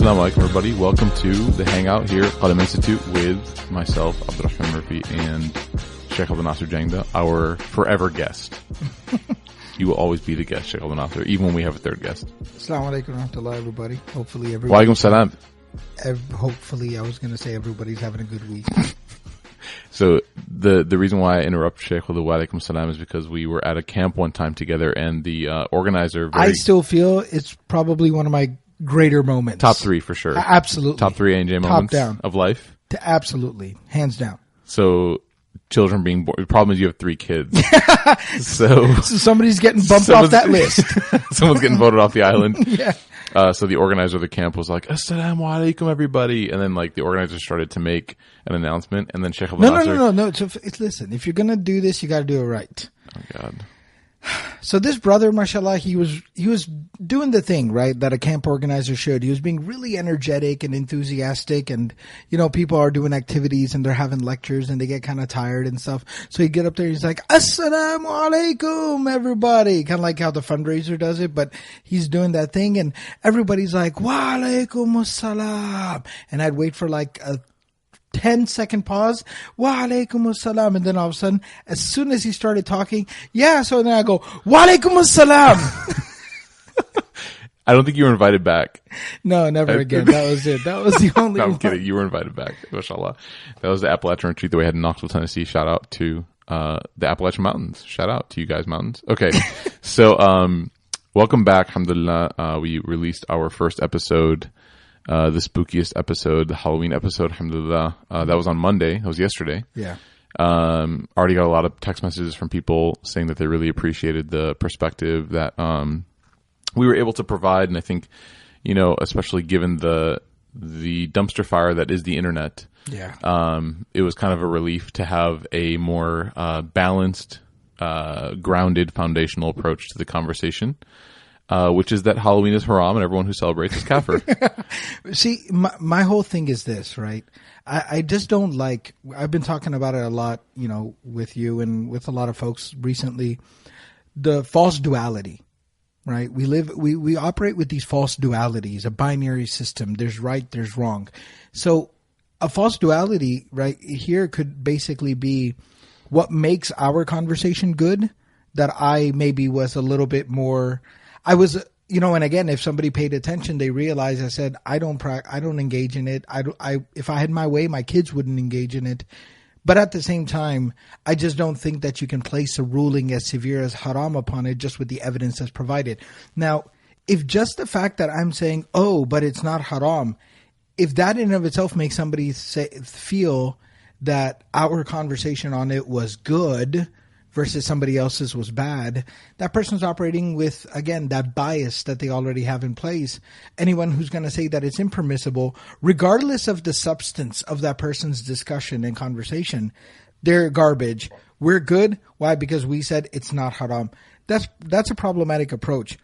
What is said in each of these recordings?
Assalamu alaikum, everybody. Welcome to the Hangout here at Qalam Institute with myself, Abdel Rahman Murphy, and Sheikh Abdel Nasser Jangda, our forever guest. You will always be the guest, Sheikh Abdel Nasser, even when we have a third guest. Assalamu alaikum warahmatullahi, everybody. Hopefully everybody. Wa alaikum salam. Hopefully, I was going to say everybody's having a good week. So the reason why I interrupt Sheikh with the wa alaikum salam is because we were at a camp one time together, and the organizer. I still feel it's probably one of my greater moments. Top three for sure. Absolutely. Top three ANJ moments down. of life. Absolutely, hands down. So children being born. The problem is you have 3 kids. so somebody's getting bumped off that list. Someone's getting voted off the island. Yeah. So the organizer of the camp was like, Assalamu alaikum, everybody. And then like the organizer started to make an announcement, and then Sheikh Abdel Nasser. No. Listen, if you're going to do this, you got to do it right. Oh God. So this brother, mashallah, he was doing the thing, right, that a camp organizer should. He was being really energetic and enthusiastic, and, you know, people are doing activities and they're having lectures and they get kind of tired and stuff. So he'd get up there, he's like, Assalamu alaikum, everybody. Kind of like how the fundraiser does it, but he's doing that thing, and everybody's like, wa alaikum assalam. And I'd wait for like a 10-second pause. Wa alaikum assalam. And then all of a sudden, as soon as he started talking, so then I go, wa alaikum assalam. I don't think you were invited back. No, never again. That was it. That was the only No, I'm one. kidding. You were invited back. Mashallah. That was the Appalachian retreat that we had in Knoxville, Tennessee. Shout out to the Appalachian Mountains. Shout out to you guys, mountains. Okay. So, welcome back. Alhamdulillah. We released our first episode, the spookiest episode, the Halloween episode, alhamdulillah. That was on Monday. That was yesterday. Yeah. Already got a lot of text messages from people saying that they really appreciated the perspective that we were able to provide. And I think, you know, especially given the dumpster fire that is the internet, it was kind of a relief to have a more balanced, grounded, foundational approach to the conversation. Which is that Halloween is haram and everyone who celebrates is kafir. See, my whole thing is this, right? I just don't like, I've been talking about it a lot, you know, with you and with a lot of folks recently, the false duality, right? We operate with these false dualities, a binary system. There's right, there's wrong. So a false duality right here could basically be what makes our conversation good, that I maybe was a little bit more, I was, you know, and again, if somebody paid attention, they realized I said, I don't engage in it. If I had my way, my kids wouldn't engage in it. But at the same time, I just don't think that you can place a ruling as severe as haram upon it just with the evidence that's provided. Now, if just the fact that I'm saying, oh, but it's not haram, if that in and of itself makes somebody feel that our conversation on it was good versus somebody else's was bad, that person's operating with, again, that bias that they already have in place. Anyone who's going to say that it's impermissible, regardless of the substance of that person's discussion and conversation, they're garbage. We're good. Why? Because we said it's not haram. That's a problematic approach.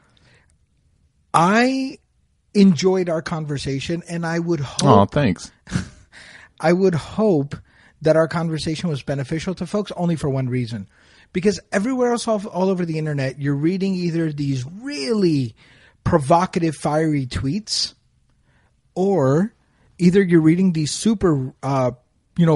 I enjoyed our conversation, and I would hope... Oh, thanks. I would hope that our conversation was beneficial to folks only for one reason. Because everywhere else all over the internet, you're reading either these really provocative, fiery tweets, or either you're reading these super,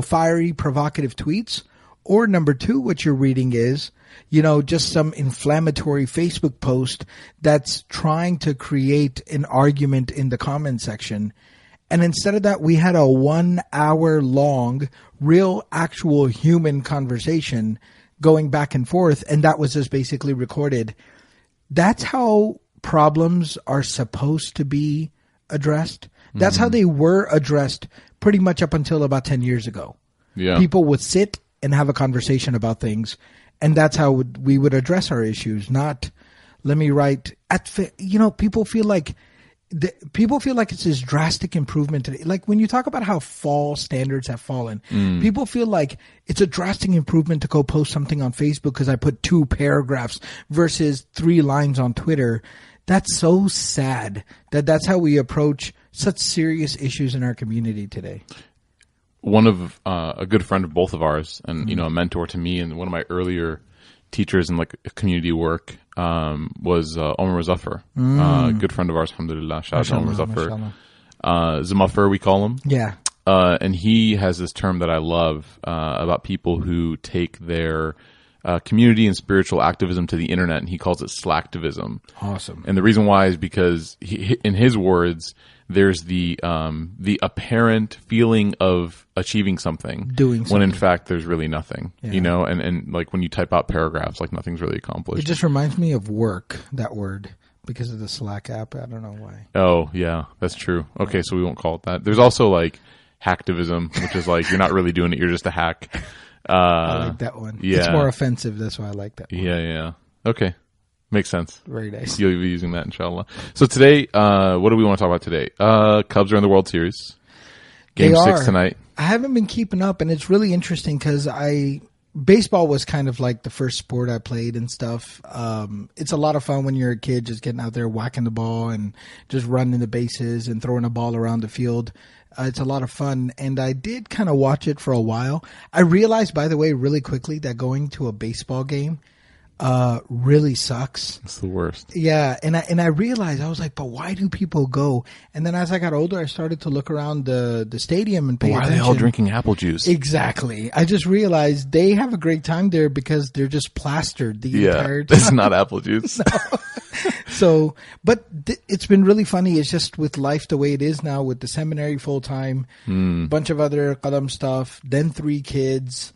fiery, provocative tweets, or number 2, what you're reading is, you know, just some inflammatory Facebook post that's trying to create an argument in the comment section. And instead of that, we had a 1 hour long, real, actual human conversation going back and forth, and that was just basically recorded. That's how problems are supposed to be addressed. That's how they were addressed pretty much up until about 10 years ago. Yeah. People would sit and have a conversation about things, and that's how we would address our issues, not let me write people feel like it's this drastic improvement today. Like when you talk about how standards have fallen, people feel like it's a drastic improvement to go post something on Facebook because I put 2 paragraphs versus 3 lines on Twitter. That's so sad that's how we approach such serious issues in our community today. One of a good friend of both of ours, and you know, a mentor to me, and one of my earlier teachers in like community work was Omar Muzaffar, a good friend of ours, alhamdulillah. Shout out to Omar Muzaffar. Zamuffer, we call him. Yeah. And he has this term that I love about people who take their community and spiritual activism to the internet, and he calls it slacktivism. Awesome. And the reason why is because in his words, there's the apparent feeling of achieving something, doing something, when in fact there's really nothing. You know, and like when you type out paragraphs, like nothing's really accomplished. It just reminds me of work, that word, because of the Slack app. I don't know why. Oh yeah, that's true. Okay, so we won't call it that. There's also like hacktivism, which is like you're not really doing it, you're just a hack. I like that one. Yeah. It's more offensive. That's why I like that one. Yeah. Okay. Makes sense. Very nice. You'll be using that, inshallah. So today, what do we want to talk about today? Cubs are in the World Series. Game 6 tonight. I haven't been keeping up, and it's really interesting because baseball was kind of like the first sport I played and stuff. It's a lot of fun when you're a kid, just getting out there, whacking the ball and just running the bases and throwing a ball around the field. It's a lot of fun, and I did kind of watch it for a while. I realized, by the way, really quickly that going to a baseball game really sucks. It's the worst. Yeah, and I realized, I was like, but why do people go? And then as I got older, I started to look around the stadium and pay attention. Why are they all drinking apple juice? Exactly. I just realized they have a great time there because they're just plastered the entire time. It's not apple juice. So, but it's been really funny. It's just with life the way it is now, with the seminary full time, bunch of other qalam stuff, then 3 kids.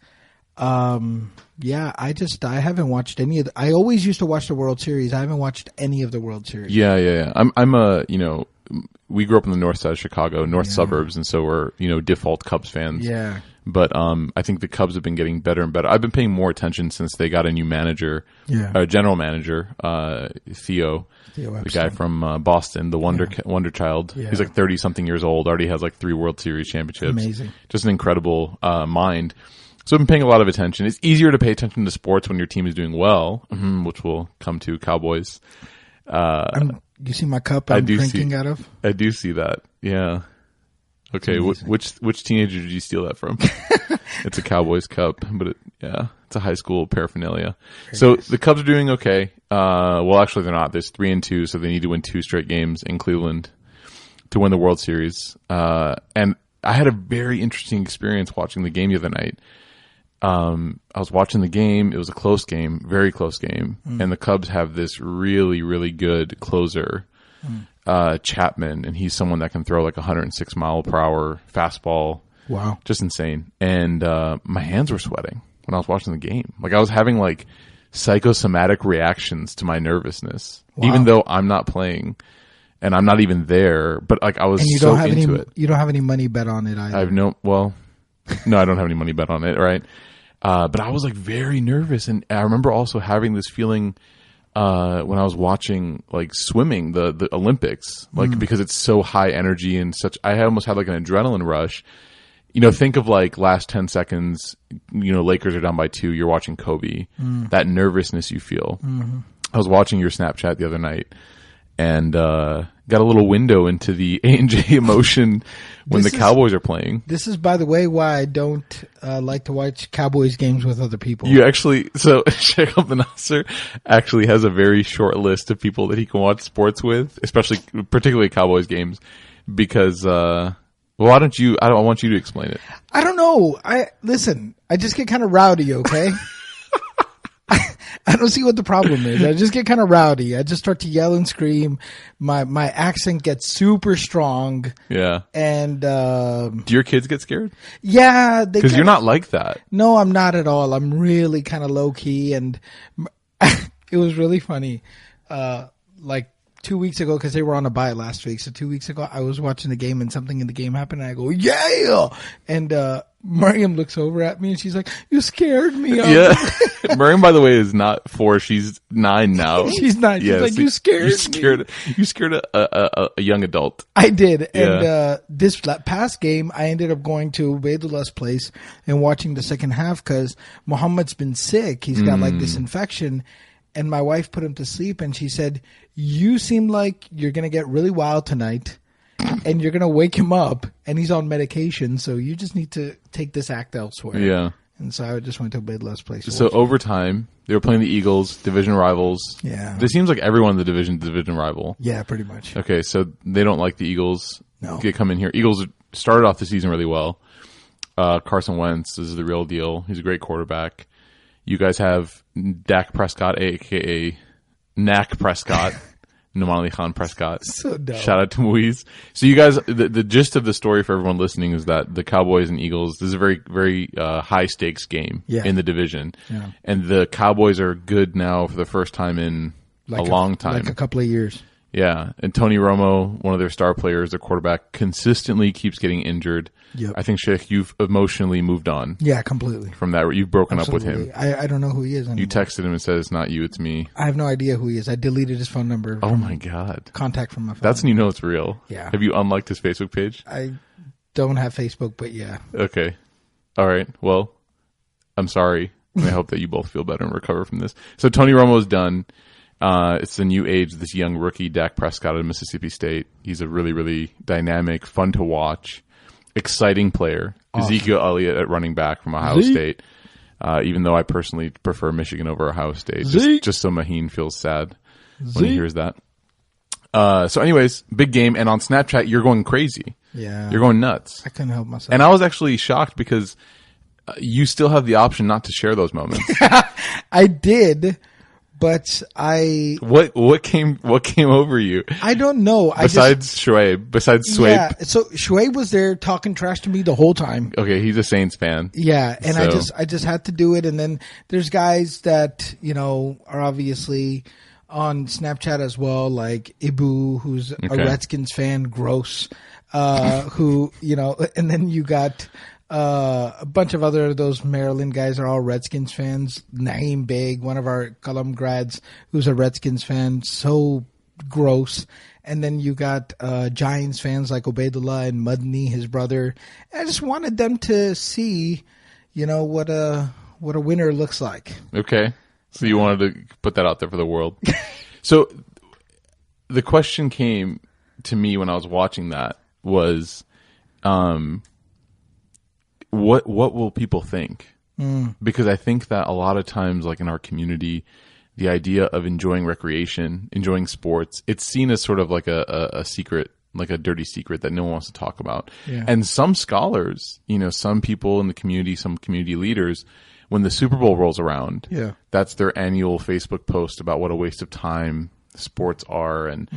Yeah, I haven't watched any of the, I always used to watch the World Series. I haven't watched any of the World Series. Yeah. I'm we grew up in the north side of Chicago, north suburbs, and so we're, default Cubs fans. Yeah. But I think the Cubs have been getting better and better. I've been paying more attention since they got a new manager, general manager, Theo, the guy from Boston, the wonder child. Yeah. He's like 30-something years old, already has like 3 World Series championships. Amazing. Just an incredible mind. So I've been paying a lot of attention. It's easier to pay attention to sports when your team is doing well, which we'll come to, Cowboys. You see my cup I'm drinking out of? I do see that, yeah. Okay, which teenager did you steal that from? It's a Cowboys cup, but it's a high school paraphernalia. So the Cubs are doing okay. Well, actually, they're not. There's 3-2, so they need to win 2 straight games in Cleveland to win the World Series. And I had a very interesting experience watching the game the other night. I was watching the game. It was a close game, very close game, and the Cubs have this really, really good closer. Chapman, and he's someone that can throw like 106 mile per hour fastball. Wow. Just insane. And my hands were sweating when I was watching the game. Like I was having like psychosomatic reactions to my nervousness, even though I'm not playing and I'm not even there, but like I was so into it. You don't have any money bet on it either. I don't have any money bet on it, right? But I was like very nervous, and I remember also having this feeling when I was watching like swimming, the Olympics, like because it's so high energy and such. I almost had like an adrenaline rush. Think of like last 10 seconds, Lakers are down by 2. You're watching Kobe. That nervousness you feel. I was watching your Snapchat the other night and got a little window into the A&J emotion when the Cowboys are playing. This is, by the way, why I don't like to watch Cowboys games with other people. You actually, so Sheikh Abdel Nasser actually has a very short list of people that he can watch sports with, particularly Cowboys games, because, why don't you, I want you to explain it. I don't know. Listen, I just get kind of rowdy, okay? I don't see what the problem is. I just get kind of rowdy. I just start to yell and scream. My accent gets super strong. Yeah. And do your kids get scared? Yeah, because you're not like that. No, I'm not at all. I'm really kind of low key, and it was really funny. Like 2 weeks ago, because they were on a bye last week. So 2 weeks ago, I was watching the game, and something in the game happened, and I go, "Yeah!" And Mariam looks over at me, and she's like, "You scared me." Yeah. Mariam, by the way, is not 4. She's 9 now. She's 9. She's like, "You scared me." You scared a young adult. I did. Yeah. And this past game, I ended up going to Ubaidullah's place and watching the second half because Muhammad's been sick. He's got like this infection. And my wife put him to sleep, and she said, "You seem like you're going to get really wild tonight, and you're going to wake him up, and he's on medication, so you just need to take this act elsewhere." Yeah. And so I just went to Ubaidullah's place. So overtime, they were playing the Eagles, division rivals. Yeah. It seems like everyone in the division rival. Yeah, pretty much. Okay, so they don't like the Eagles. No. get come in here. Eagles started off the season really well. Carson Wentz is the real deal. He's a great quarterback. You guys have Dak Prescott, a.k.a. Knack Prescott. Nomali Khan Prescott. So dumb. Shout out to Moise. So you guys, the gist of the story for everyone listening is that the Cowboys and Eagles, this is a very, very high stakes game in the division. Yeah. And the Cowboys are good now for the first time in a long time. Like a couple of years. Yeah. And Tony Romo, one of their star players, their quarterback, consistently keeps getting injured. Yep. I think, Sheikh, you've emotionally moved on. Yeah, completely. From that. You've broken Absolutely. up with him. I don't know who he is anymore. You texted him and said, it's not you, it's me. I have no idea who he is. I deleted his phone number. Oh, my God. Contact from my phone. That's when you know it's real. Yeah. Have you unliked his Facebook page? I don't have Facebook, but yeah. Okay. All right. Well, I'm sorry. And I hope that you both feel better and recover from this. So Tony Romo's done. It's the new age, this young rookie, Dak Prescott at Mississippi State. He's a really, really dynamic, fun to watch, exciting player. Awesome. Ezekiel Elliott at running back from Ohio State. Even though I personally prefer Michigan over Ohio State. Just so Maheen feels sad when he hears that. So anyways, big game. And on Snapchat, you're going crazy. Yeah. You're going nuts. I couldn't help myself. And I was actually shocked because you still have the option not to share those moments. I did. But what came over you? I don't know. Besides Swabe. Yeah. So Swabe was there talking trash to me the whole time. Okay, he's a Saints fan. Yeah, and so. I just had to do it. And then there's guys that are obviously on Snapchat as well, like Ibu, who's a Redskins fan, gross. Who and then you got. A bunch of other those Maryland guys are all Redskins fans. Naeem Big, one of our Colum grads, who's a Redskins fan, so gross. And then you got Giants fans like Obeidullah and Mudney, his brother. I just wanted them to see, what a winner looks like. Okay, so you wanted to put that out there for the world. So the question came to me when I was watching that was. What will people think? Because I think that a lot of times, like in our community, the idea of enjoying recreation, enjoying sports, it's seen as sort of like a secret, like a dirty secret that no one wants to talk about. Yeah. And some scholars, some people in the community, some community leaders, when the Super Bowl rolls around, that's their annual Facebook post about what a waste of time sports are, and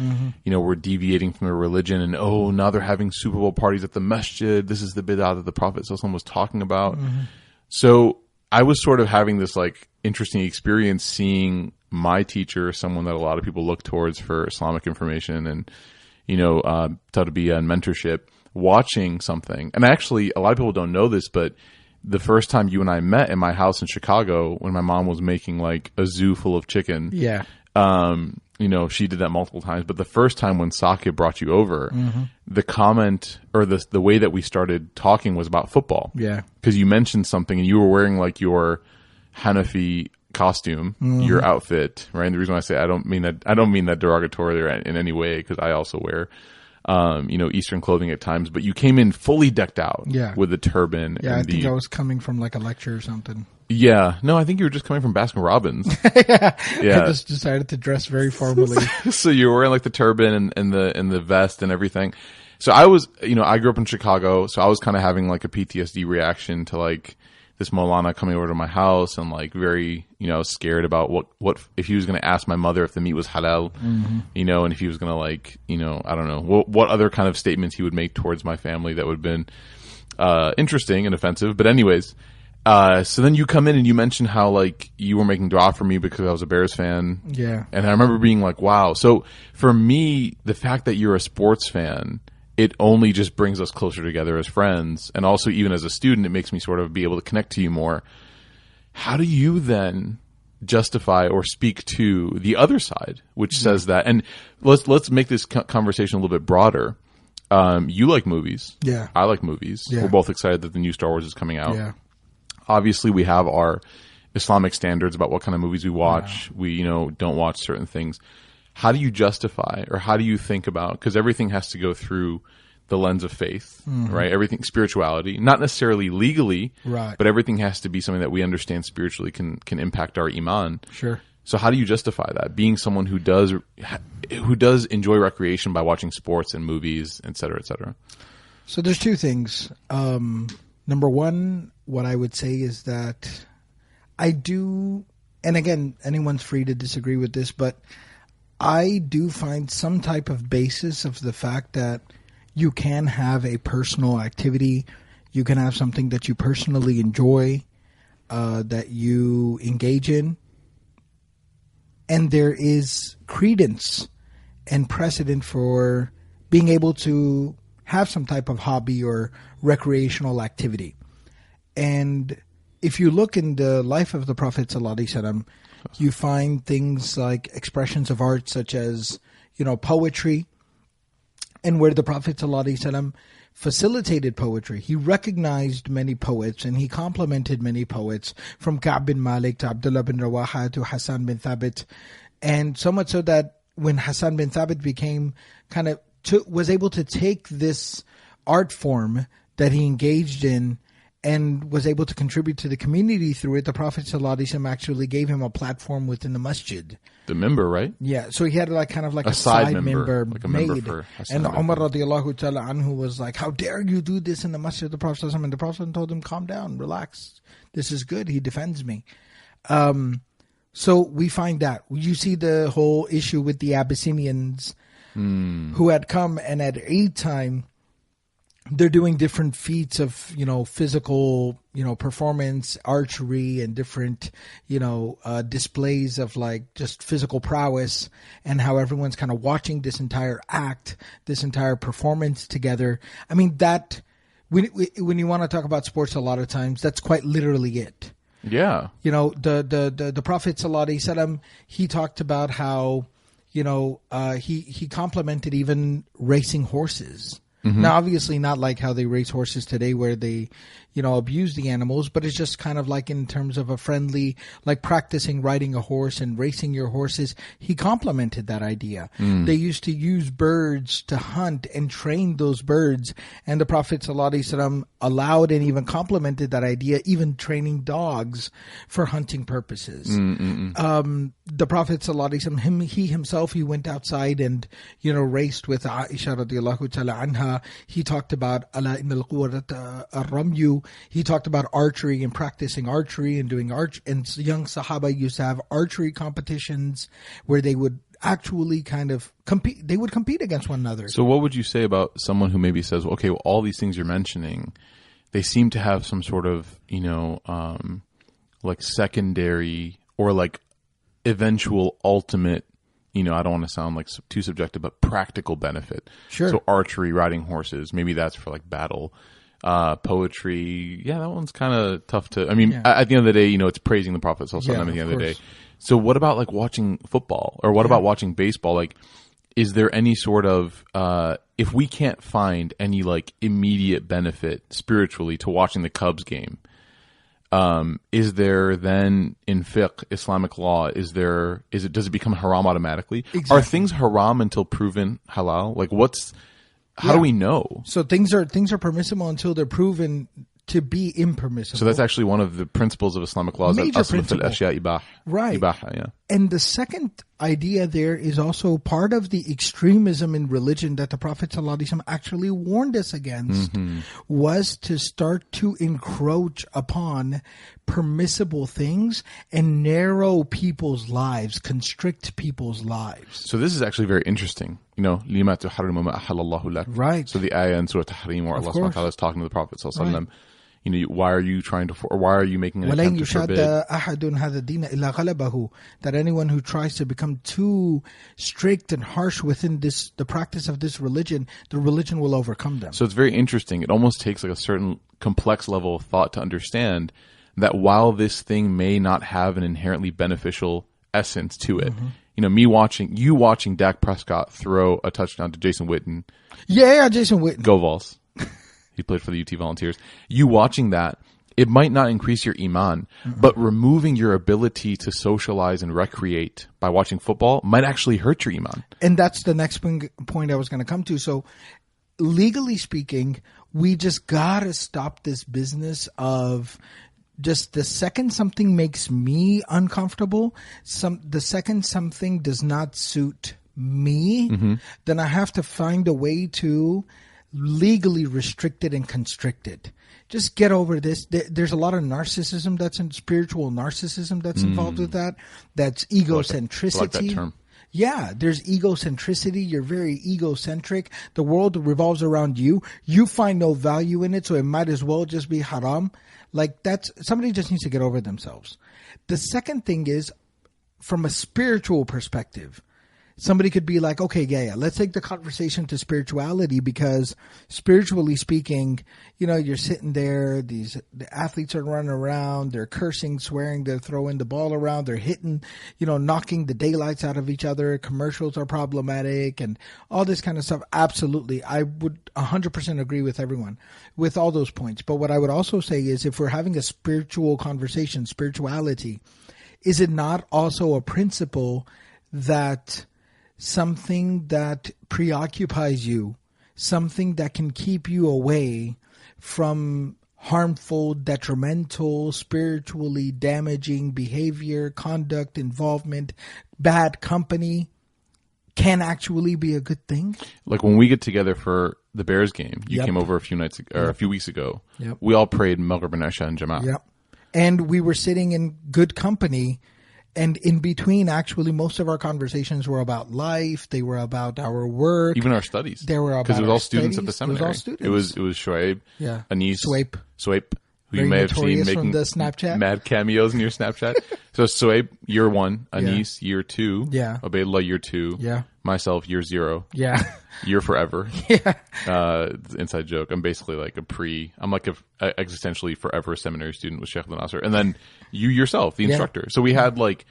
we're deviating from the religion, and now they're having Super Bowl parties at the masjid. This is the bid'ah that the Prophet ﷺ was talking about. So I was sort of having this like interesting experience seeing my teacher, someone that a lot of people look towards for Islamic information and tarbiyah and mentorship, watching something. And actually, a lot of people don't know this, but the first time you and I met in my house in Chicago, when my mom was making like a zoo full of chicken, she did that multiple times. But the first time when Sakya brought you over, the comment or the way that we started talking was about football. Yeah. Because you mentioned something and you were wearing like your Hanafi costume, your outfit, right? And the reason why I say I don't mean that derogatory or in any way, because I also wear, Eastern clothing at times. But you came in fully decked out with the turban. Yeah, and I think I was coming from like a lecture or something. Yeah. No, I think you were just coming from Baskin Robbins. Yeah. I just decided to dress very formally. So you were wearing like the turban and the vest and everything. So I was, I grew up in Chicago, so I was kind of having like a PTSD reaction to like this Maulana coming over to my house and like very, scared about what if he was going to ask my mother if the meat was halal, and if he was going to like, I don't know, what other kind of statements he would make towards my family that would have been interesting and offensive. But anyways, so then you come in and you mentioned how like you were making dua for me because I was a Bears fan. Yeah. And I remember being like, wow. So for me, the fact that you're a sports fan, it only just brings us closer together as friends. And also even as a student, it makes me sort of be able to connect to you more. How do you then justify or speak to the other side, which says that, and let's make this conversation a little bit broader. You like movies. Yeah. I like movies. Yeah. We're both excited that the new Star Wars is coming out. Yeah. Obviously, we have our Islamic standards about what kind of movies we watch. Yeah. We, don't watch certain things. How do you justify or how do you think about, because everything has to go through the lens of faith, right? Everything, spirituality, not necessarily legally, right? But everything has to be something that we understand spiritually can impact our iman. Sure. So how do you justify that? Being someone who does enjoy recreation by watching sports and movies, et cetera, et cetera. So there's two things. Number one, what I would say is that I do, and again, anyone's free to disagree with this, but I do find some type of basis of the fact that you can have a personal activity, you can have something that you personally enjoy, that you engage in, and there is credence and precedent for being able to have some type of hobby or recreational activity. And if you look in the life of the Prophet ﷺ, you find things like expressions of art such as, poetry, and where the Prophet ﷺ facilitated poetry. He recognized many poets and he complimented many poets, from Ka'b bin Malik to Abdullah bin Rawaha to Hassan bin Thabit. And so much so that when Hassan bin Thabit became was able to take this art form that he engaged in and was able to contribute to the community through it, the Prophet ﷺ actually gave him a platform within the masjid. The member, right? Yeah, so he had kind of a side member like a made. Member for Hassan and Umar radiallahu ta'ala anhu was like, how dare you do this in the masjid of the Prophet ﷺ? And the Prophet told him, calm down, relax. This is good. He defends me. So we find that. You see the whole issue with the Abyssinians who had come, and at Eid time, they're doing different feats of, physical, performance, archery, and different, displays of just physical prowess, and how everyone's kind of watching this entire act, this entire performance together. I mean, that when you want to talk about sports, a lot of times that's quite literally it. Yeah. The Prophet ﷺ, he talked about how, he complimented even racing horses. Mm-hmm. Now, obviously not like how they race horses today where they, abuse the animals, but it's just kind of like in terms of a friendly, like practicing riding a horse and racing your horses. He complimented that idea. They used to use birds to hunt and train those birds. And the Prophet ﷺ allowed and even complimented that idea, even training dogs for hunting purposes. The Prophet ﷺ, he himself, he went outside and, raced with Aisha radiallahu ta'ala anha. He talked about ala innal quwwata ar-ramyu. He talked about archery and practicing archery and doing and young Sahaba used to have archery competitions where they would actually kind of compete. They would compete against one another. So what would you say about someone who maybe says, okay, well, all these things you're mentioning, they seem to have some sort of, secondary or eventual ultimate, I don't want to sound too subjective, but practical benefit. Sure. So archery, riding horses, maybe that's for battle. Poetry, that one's kind of tough to. I mean, at the end of the day, it's praising the Prophet ﷺ at the end of the day. So, what about watching football, or what about watching baseball? Is there any sort of if we can't find any immediate benefit spiritually to watching the Cubs game, is there then in fiqh, Islamic law, does it become haram automatically? Exactly. Are things haram until proven halal? How do we know? So things are permissible until they're proven to be impermissible. So that's actually one of the principles of Islamic law. Major principle. Right. Ibaha, yeah. And the second idea there is also part of the extremism in religion that the Prophet ﷺ actually warned us against, was to start to encroach upon permissible things and narrow people's lives, constrict people's lives. So this is actually very interesting. لِمَا تُحَرِّمُ مَا أَحَلَّ اللَّهُ لَكَ. Right. So the ayah in Surah Tahrim where Allah subhanahu wa ta'ala is talking to the Prophet ﷺ. Right. Why are you why are you making an attempt to forbid? That anyone who tries to become too strict and harsh within the practice of this religion, the religion will overcome them. So it's very interesting. It almost takes a certain complex level of thought to understand that while this thing may not have an inherently beneficial essence to it, you watching Dak Prescott throw a touchdown to Jason Witten. Yeah, Jason Witten. Go Vols. He played for the UT Volunteers. You watching that, it might not increase your iman, but removing your ability to socialize and recreate by watching football might actually hurt your iman. And that's the next point I was going to come to. So legally speaking, we just got to stop this business of Just the second something makes me uncomfortable, the second something does not suit me, then I have to find a way to legally restrict it and constrict it. Just get over this. There's a lot of narcissism spiritual narcissism that's involved with that. That's egocentricity. I like that term. Yeah, there's egocentricity. You're very egocentric. The world revolves around you. You find no value in it, so it might as well just be haram. Like somebody just needs to get over themselves. The second thing is, from a spiritual perspective, somebody could be like, okay, yeah, let's take the conversation to spirituality, because spiritually speaking, you're sitting there, the athletes are running around, they're cursing, swearing, they're throwing the ball around, they're hitting, knocking the daylights out of each other, commercials are problematic, and all this kind of stuff. Absolutely. I would 100% agree with everyone with all those points. But what I would also say is, if we're having a spiritual conversation, spirituality, is it not also a principle that something that preoccupies you, something that can keep you away from harmful, detrimental, spiritually damaging behavior, conduct, involvement, bad company, can actually be a good thing? Like when we get together for the Bears game, you Yep. came over a few weeks ago. Yep. We all prayed Maghrib and Isha and Jama'ah. Yep. And we were sitting in good company. And in between, actually, most of our conversations were about life. They were about our work. Even our studies. They were about because it was our all students at the studies. seminary. It was all students. It was Shoaib, Yeah. Anis, Swaip. who Very you may have seen notorious making from the Snapchat. mad cameos in your Snapchat. So Shoaib, year 1, Anis, year 2, Yeah. Ubaydullah, year 2, Yeah. myself, year 0, Yeah. year forever. Yeah. Inside joke. I'm basically like I'm like a existentially forever seminary student with Sheikh Al Nasser, and then you yourself, the instructor. So we had like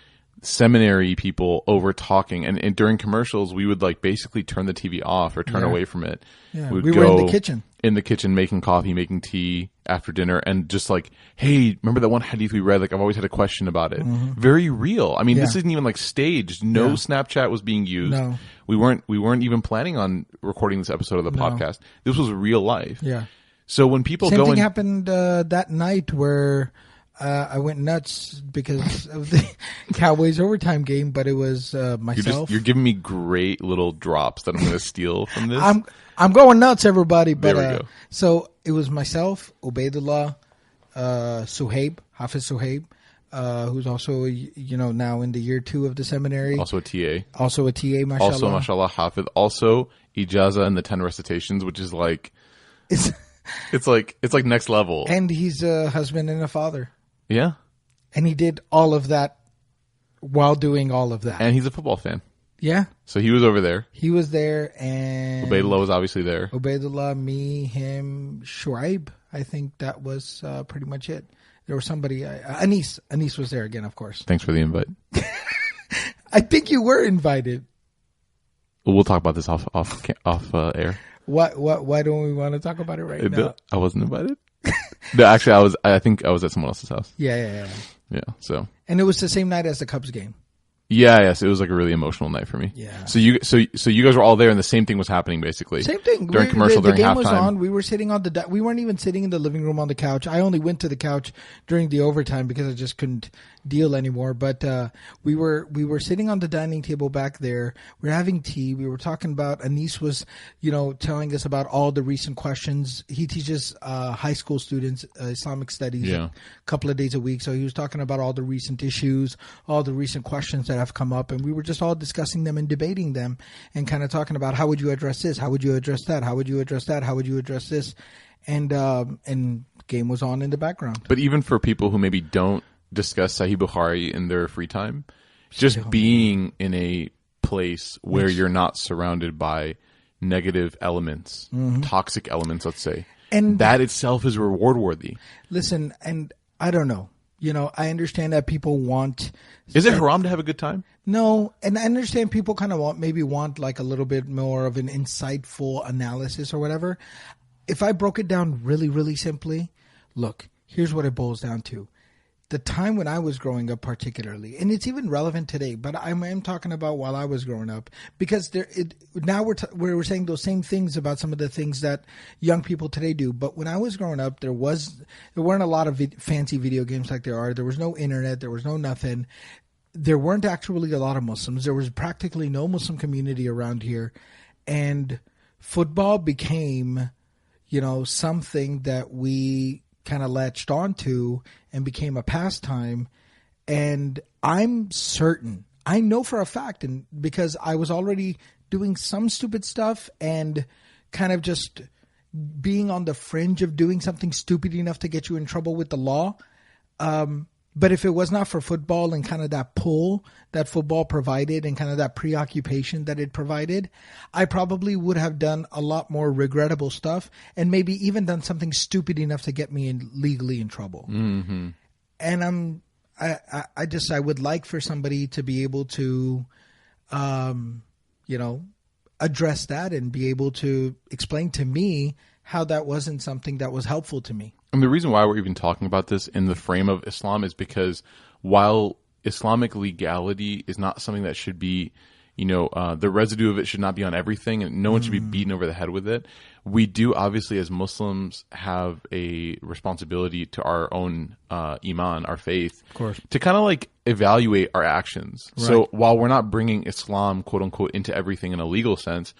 seminary people over talking, and during commercials we would like basically turn the TV off or turn away from it. Yeah. We'd We were in the kitchen making coffee, making tea after dinner, and just like, hey, remember that one hadith we read? Like, I've always had a question about it. Very real. I mean, this isn't even like staged. No Snapchat was being used. No. We weren't even planning on recording this episode of the podcast. This was real life. Yeah. So when people Same go thing in, happened that night where I went nuts because of the Cowboys overtime game, but it was myself. you're giving me great little drops that I'm going to steal from this. I'm going nuts, everybody. But There we go. So it was myself, Ubaydullah, Suhaib, Hafiz Suhaib, who's also now in the year 2 of the seminary. Also a TA. Also a TA, mashallah. Also, mashallah, Hafid. Also, Ijaza and the 10 recitations, which is like, it's like next level. And he's a husband and a father. Yeah. And he did all of that while doing all of that. And he's a football fan. Yeah. So he was over there. He was there, and Ubaydullah was obviously there. Ubaydullah, me, him, Shuaib. I think that was pretty much it. There was somebody, Anis was there again, of course. Thanks for the invite. I think you were invited. We'll talk about this off air. Why don't we want to talk about it right now? I wasn't invited. No, actually, I think I was at someone else's house. Yeah. Yeah. So. And it was the same night as the Cubs game. Yeah, yes, it was like a really emotional night for me. Yeah. So you guys were all there, and the same thing was happening basically. Same thing during commercial, the during game halftime. was on. We were sitting on we weren't even sitting in the living room on the couch. I only went to the couch during the overtime because I just couldn't deal anymore. But we were sitting on the dining table back there. We were having tea. We were talking about, Anis was telling us about all the recent questions. He teaches high school students Islamic studies a couple of days a week. So he was talking about all the recent issues, all the recent questions that have come up, and we were just all discussing them and debating them and kind of talking about how would you address this, how would you address that, how would you address that, how would you address this, and game was on in the background. But even for people who maybe don't discuss Sahih Bukhari in their free time, just being in a place where you're not surrounded by negative elements, toxic elements, let's say, and that itself is reward worthy. Listen, and I don't know. I understand that people want... Is it haram to have a good time? No, and I understand people kind of want like a little bit more of an insightful analysis or whatever. If I broke it down really, really simply, look, here's what it boils down to. the time when I was growing up particularly, and it's even relevant today, but I am talking about while I was growing up, because now we're saying those same things about some of the things that young people today do. But when I was growing up, there weren't a lot of fancy video games like there are. There was no internet. There was no nothing. There weren't actually a lot of Muslims. There was practically no Muslim community around here. And football became, something that we kind of latched onto and became a pastime. And I'm certain, I know for a fact, and because I was already doing some stupid stuff and kind of just being on the fringe of doing something stupid enough to get you in trouble with the law. But if it was not for football and kind of that pull that football provided and kind of that preoccupation that it provided, I probably would have done a lot more regrettable stuff and maybe even done something stupid enough to get me legally in trouble. Mm-hmm. And I would like for somebody to be able to, address that and be able to explain to me how that wasn't something that was helpful to me. And the reason why we're even talking about this in the frame of Islam is because while Islamic legality is not something that should be, the residue of it should not be on everything and no one should be beaten over the head with it. We do obviously as Muslims have a responsibility to our own iman, our faith, of course, to kind of like evaluate our actions. Right. So while we're not bringing Islam, quote unquote, into everything in a legal sense,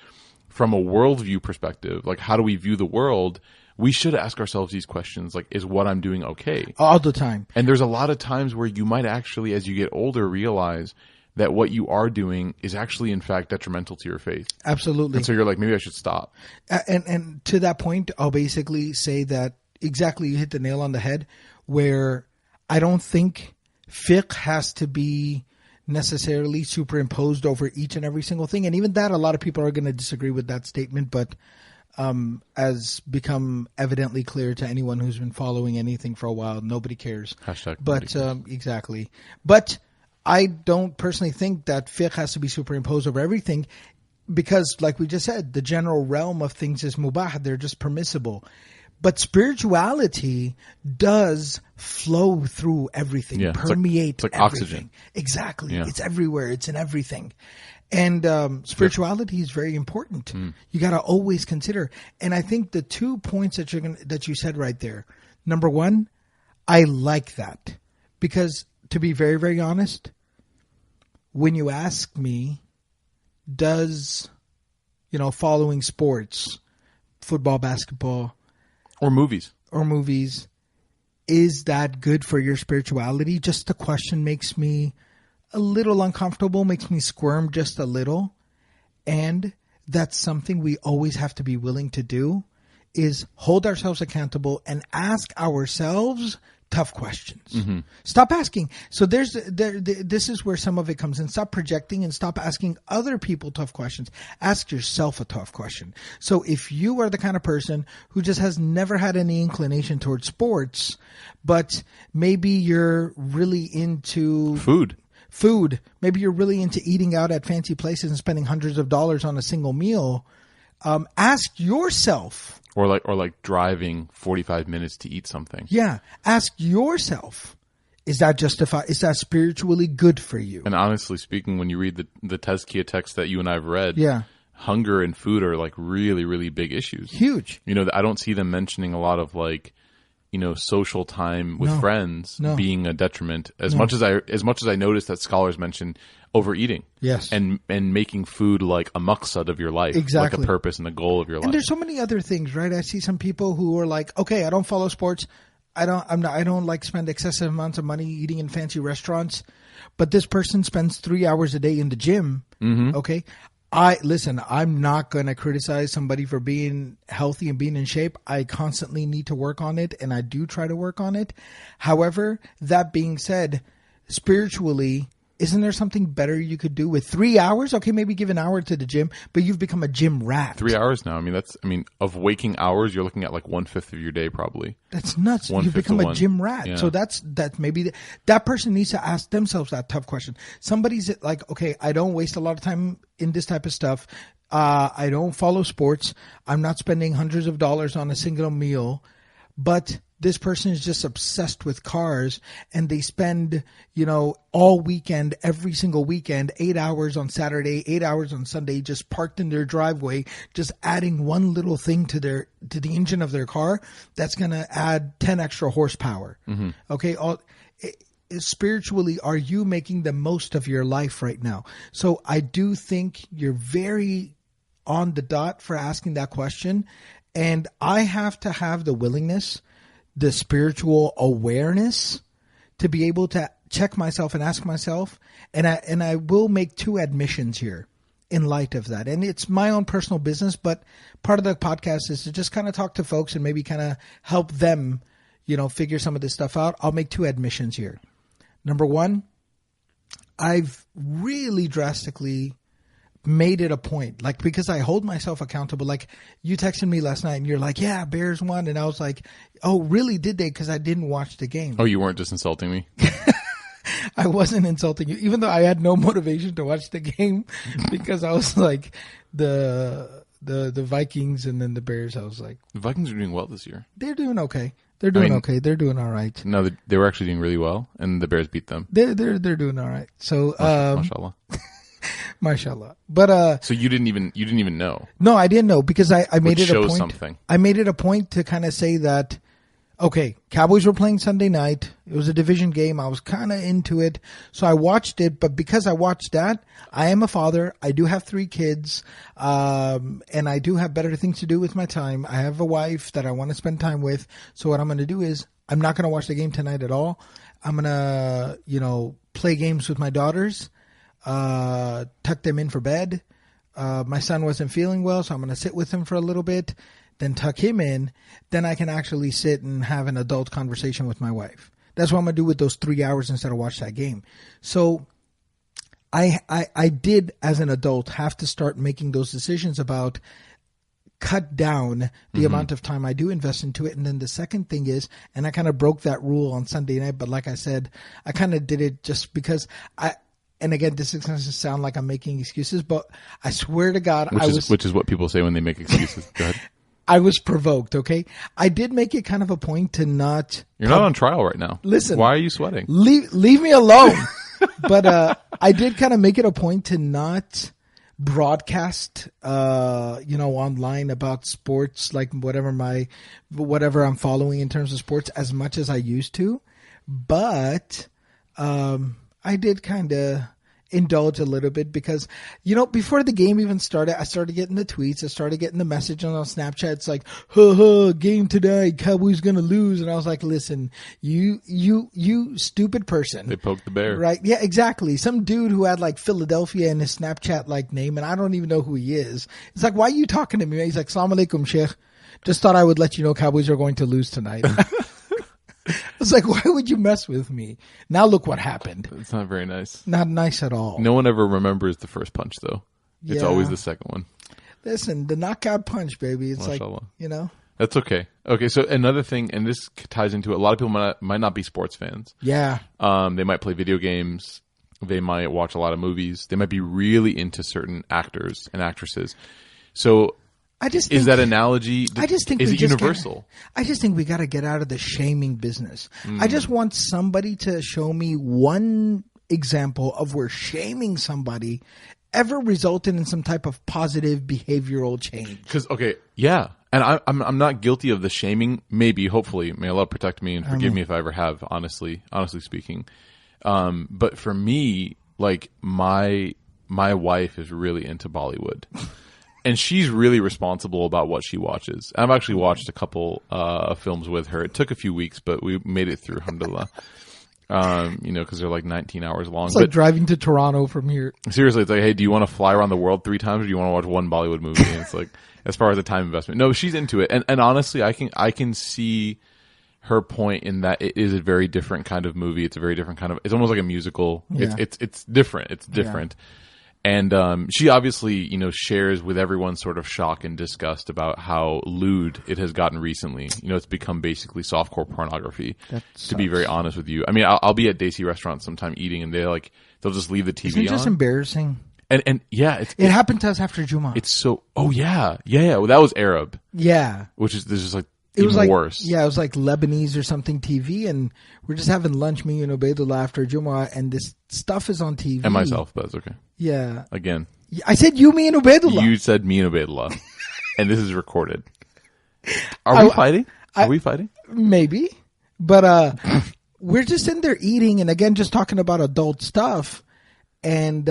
from a worldview perspective, like how do we view the world? We should ask ourselves these questions, like, is what I'm doing okay? All the time. And there's a lot of times where you might actually, as you get older, realize that what you are doing is actually, in fact, detrimental to your faith. Absolutely. And so you're like, maybe I should stop. And to that point, I'll basically say that exactly you hit the nail on the head, where I don't think fiqh has to be necessarily superimposed over each and every single thing. And even that, a lot of people are going to disagree with that statement, but as become evidently clear to anyone who's been following anything for a while, nobody cares. Hashtag but exactly. But I don't personally think that fiqh has to be superimposed over everything because, like we just said, the general realm of things is mubah. They're just permissible. But spirituality does flow through everything, permeate it's like everything. Oxygen. Exactly. Yeah. It's everywhere. It's in everything. And spirituality is very important. You got to always consider. And I think the 2 points that you said right there. Number one, I like that because, to be very, very honest, when you ask me, does following sports, football, basketball, or movies, is that good for your spirituality? Just the question makes me a little uncomfortable, makes me squirm just a little. And that's something we always have to be willing to do, is hold ourselves accountable and ask ourselves tough questions. Mm-hmm. Stop asking. So this is where some of it comes in. Stop projecting and stop asking other people tough questions. Ask yourself a tough question. So if you are the kind of person who just has never had any inclination towards sports, but maybe you're really into food. Maybe you're really into eating out at fancy places and spending hundreds of dollars on a single meal. Ask yourself. Or like driving 45 minutes to eat something. Yeah. Ask yourself, is that justified? Is that spiritually good for you? And honestly speaking, when you read the Tazkiyah text that you and I have read, yeah, hunger and food are like really, really big issues. Huge. I don't see them mentioning a lot of like, social time with friends being a detriment as much as I noticed that scholars mention overeating. Yes. And making food like a maqsad of your life. Exactly. Like a purpose and a goal of your life. And there's so many other things, right? I see some people who are like, okay, I don't follow sports. I don't like spend excessive amounts of money eating in fancy restaurants, but this person spends 3 hours a day in the gym. Mm-hmm. Okay. I'm not going to criticize somebody for being healthy and being in shape. I constantly need to work on it, and I do try to work on it. However, that being said, spiritually, isn't there something better you could do with 3 hours? Okay, maybe give an hour to the gym, but you've become a gym rat. 3 hours now. Of waking hours, you're looking at like 1/5 of your day probably. That's nuts. You've become a gym rat. Yeah. So that's maybe that person needs to ask themselves that tough question. Somebody's like, okay, I don't waste a lot of time in this type of stuff. I don't follow sports. I'm not spending hundreds of dollars on a single meal, but this person is just obsessed with cars and they spend, all weekend, every single weekend, 8 hours on Saturday, 8 hours on Sunday, just parked in their driveway, just adding one little thing to the engine of their car that's going to add 10 extra horsepower. Mm-hmm. Okay. Spiritually, are you making the most of your life right now? So I do think you're very on the dot for asking that question. And I have to have the willingness, the spiritual awareness to be able to check myself and ask myself. And I will make 2 admissions here in light of that. And it's my own personal business, but part of the podcast is to just kind of talk to folks and maybe kind of help them, figure some of this stuff out. I'll make 2 admissions here. Number 1, I've really drastically made it a point, because I hold myself accountable. Like, you texted me last night and you're like, yeah, Bears won. And I was like, oh, really? Did they? Because I didn't watch the game. Oh, you weren't just insulting me? I wasn't insulting you, even though I had no motivation to watch the game because I was like the Vikings and then the Bears. I was like, the Vikings are doing well this year. They're doing okay. Okay. They're doing all right. No, they were actually doing really well, and the Bears beat them. They're doing all right. So, mashallah. Mashallah. But so you didn't even know? No, I didn't know because I made it a point. Something. I made it a point to kind of say that, okay, Cowboys were playing Sunday night. It was a division game. I was kind of into it, so I watched it. But because I watched that, I am a father. I do have 3 kids, and I do have better things to do with my time. I have a wife that I want to spend time with. So what I'm going to do is I'm not going to watch the game tonight at all. I'm going to, play games with my daughters. Tuck them in for bed. My son wasn't feeling well, so I'm going to sit with him for a little bit, then tuck him in. Then I can actually sit and have an adult conversation with my wife. That's what I'm going to do with those 3 hours instead of watch that game. So I did, as an adult, have to start making those decisions about cut down the amount of time I do invest into it. And then the second thing is, and I kind of broke that rule on Sunday night, but like I said, I kind of did it just because and again, this is going to sound like I'm making excuses, but I swear to God, which is what people say when they make excuses. Go ahead. I was provoked. Okay. I did make it kind of a point to not. You're not on trial right now. Listen. Why are you sweating? Leave me alone. But, I did kind of make it a point to not broadcast, online about sports, like whatever I'm following in terms of sports as much as I used to. But, I did kind of indulge a little bit because, before the game even started, I started getting the tweets. I started getting the message on Snapchat. It's like, game tonight, Cowboys going to lose. And I was like, listen, you stupid person. They poked the bear. Right. Yeah, exactly. Some dude who had like Philadelphia in his Snapchat name, and I don't even know who he is. It's like, why are you talking to me? He's like, Assalamu alaikum, Sheikh. Just thought I would let you know Cowboys are going to lose tonight. I was like, why would you mess with me? Now look what happened. It's not very nice. Not nice at all. No one ever remembers the first punch, though. It's always the second one. Listen, the knockout punch, baby. It's Mashallah. That's okay. Okay, so another thing, and this ties into it, a lot of people might not be sports fans. Yeah. They might play video games. They might watch a lot of movies. They might be really into certain actors and actresses. So is that analogy? Is it universal? I just think we got to get out of the shaming business. I just want somebody to show me one example of where shaming somebody ever resulted in some type of positive behavioral change. Because and I'm not guilty of the shaming. Maybe, hopefully, may Allah protect me and forgive me if I ever have. Honestly speaking, but for me, like my wife is really into Bollywood. And she's really responsible about what she watches. I've actually watched a couple films with her. It took a few weeks, but we made it through, alhamdulillah. Because they're like 19 hours long. It's like driving to Toronto from here. Seriously, it's like, hey, do you want to fly around the world 3 times, or do you want to watch one Bollywood movie? And it's like, as far as the time investment, no, she's into it. And honestly, I can see her point in that it is a very different kind of movie. It's a very different kind of. It's almost like a musical. Yeah. It's different. It's different. Yeah. And she obviously, shares with everyone sort of shock and disgust about how lewd it has gotten recently. It's become basically softcore pornography, to be very honest with you. I mean, I'll be at Desi restaurants sometime eating, and they'll just leave the TV Isn't it just embarrassing? And yeah, it happened to us after Juma. It's so, yeah. Well, that was Arab. Yeah. Which is, there's just like It was even like worse. Yeah, it was like Lebanese or something TV, and we're just having lunch, me and Ubaidullah after Jumu'ah, and this stuff is on TV. And myself, but it's okay. Yeah. Again. I said you, me, and Ubaidullah. You said me and Ubaidullah. And this is recorded. Are we fighting? Are we fighting? Maybe. But we're just in there eating, and again, just talking about adult stuff and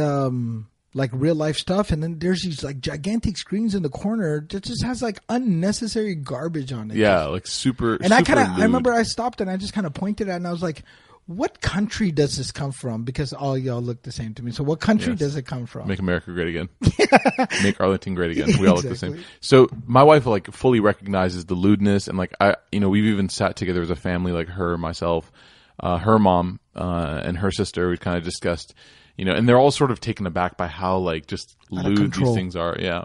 like real life stuff. And then there's these like gigantic screens in the corner that just has like unnecessary garbage on it. Yeah, like super. And I remember I stopped and I just kind of pointed at it and I was like, what country does this come from? Because all y'all look the same to me. So what country does it come from? Make America great again. Make Arlington great again. We all look the same. So my wife like fully recognizes the lewdness, and like we've even sat together as a family, like her, myself, her mom, and her sister. We've kind of discussed, and they're all sort of taken aback by how like just lewd these things are. Yeah.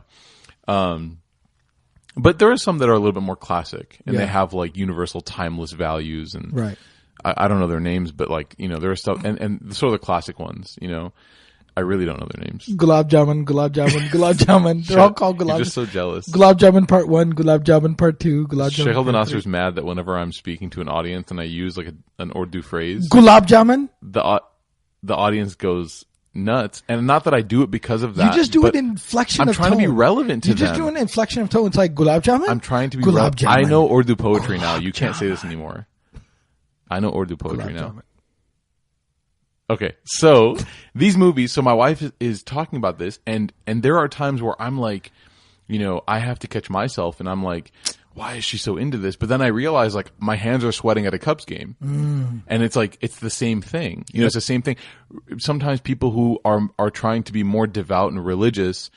But there are some that are a little bit more classic, and they have like universal timeless values, and right. I don't know their names, but like, there are stuff, and sort of the classic ones, I really don't know their names. Gulab Jamun, Gulab Jamun, Gulab Jamun. They're all called Gulab. You're just so jealous. Gulab Jamun Part 1, Gulab Jamun Part 2, Gulab Jamun Sheikh Part 3. Nasser's mad that whenever I'm speaking to an audience and I use like an Urdu phrase, Gulab Jamun, the audience goes nuts. And not that I do it because of that. You just do it in inflection of tone. I'm trying to be relevant to them. You just do an inflection of tone. It's like Gulab Jamun. I'm trying to be relevant. I know Urdu poetry now. You can't say this anymore. I know Urdu poetry now. Okay, so these movies. So my wife is talking about this, and there are times where I'm like, I have to catch myself, and I'm like, why is she so into this? But then I realize like my hands are sweating at a Cubs game, and it's like it's the same thing. It's the same thing. Sometimes people who are trying to be more devout and religious,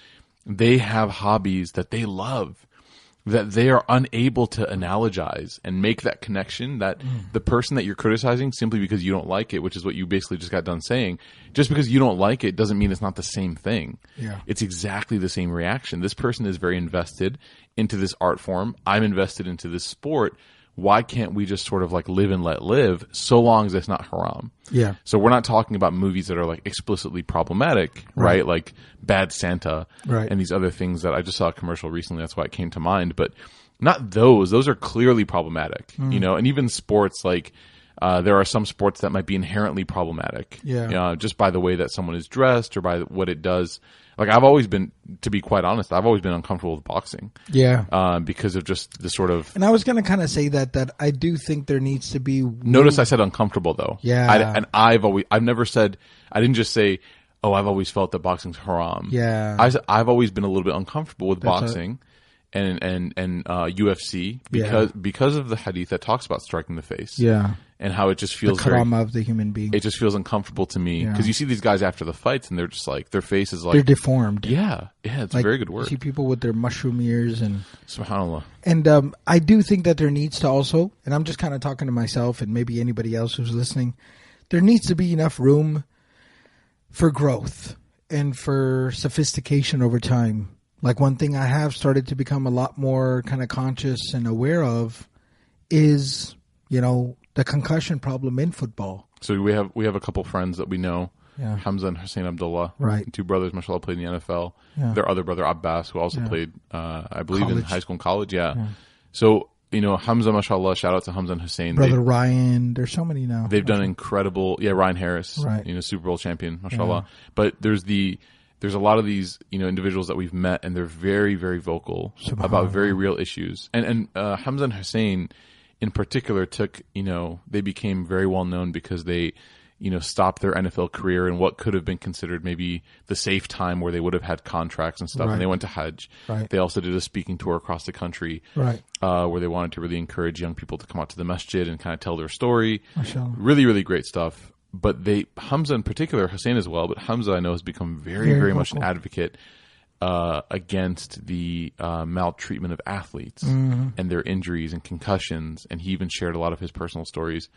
they have hobbies that they love, that they are unable to analogize and make that connection, that the person that you're criticizing simply because you don't like it, which is what you basically just got done saying, just because you don't like it doesn't mean it's not the same thing. Yeah. It's exactly the same reaction. This person is very invested into this art form. I'm invested into this sport. Why can't we just sort of like live and let live so long as it's not haram? Yeah. So we're not talking about movies that are like explicitly problematic, right? Like Bad Santa and these other things that I just saw a commercial recently. That's why it came to mind, but not those. Those are clearly problematic, and even sports, like there are some sports that might be inherently problematic. Yeah. Just by the way that someone is dressed or by what it does. Like I've always been, to be quite honest, I've always been uncomfortable with boxing. Yeah. Because of just the sort of. And I was going to kind of say that I do think there needs to be. Notice I said uncomfortable though. Yeah. I've never said, I didn't just say, oh, I've always felt that boxing's haram. Yeah. I've always been a little bit uncomfortable with boxing and UFC because of the hadith that talks about striking the face. Yeah. And how it just feels the karama of the human being. It just feels uncomfortable to me because you see these guys after the fights and they're just like their face is like they're deformed. Yeah, it's like, a very good word. You see people with their mushroom ears and subhanallah. And I do think that there needs to also, and I'm just kind of talking to myself and maybe anybody else who's listening, there needs to be enough room for growth and for sophistication over time. Like one thing I have started to become a lot more kind of conscious and aware of is, the concussion problem in football. So we have a couple friends that we know, Hamza and Hussein Abdullah, right? Two brothers, mashallah, played in the NFL. Yeah. Their other brother Abbas, who also played, I believe, in high school and college. Yeah. So Hamza, mashallah, shout out to Hamza and Hussein. Brother Ryan, there's so many now. They've done incredible. Yeah, Ryan Harris, right? Super Bowl champion, mashallah. Yeah. But there's a lot of these individuals that we've met, and they're very, very vocal about very real issues. And Hamza and Hussein, in particular, they became very well known because they, stopped their NFL career in what could have been considered maybe the safe time where they would have had contracts and stuff. Right. And they went to Hajj. Right. They also did a speaking tour across the country, right? Where they wanted to really encourage young people to come out to the masjid and kind of tell their story. Mashallah. Really, really great stuff. But Hamza in particular, Hussein as well, but Hamza I know has become very, very much an advocate against the maltreatment of athletes and their injuries and concussions, and he even shared a lot of his personal stories.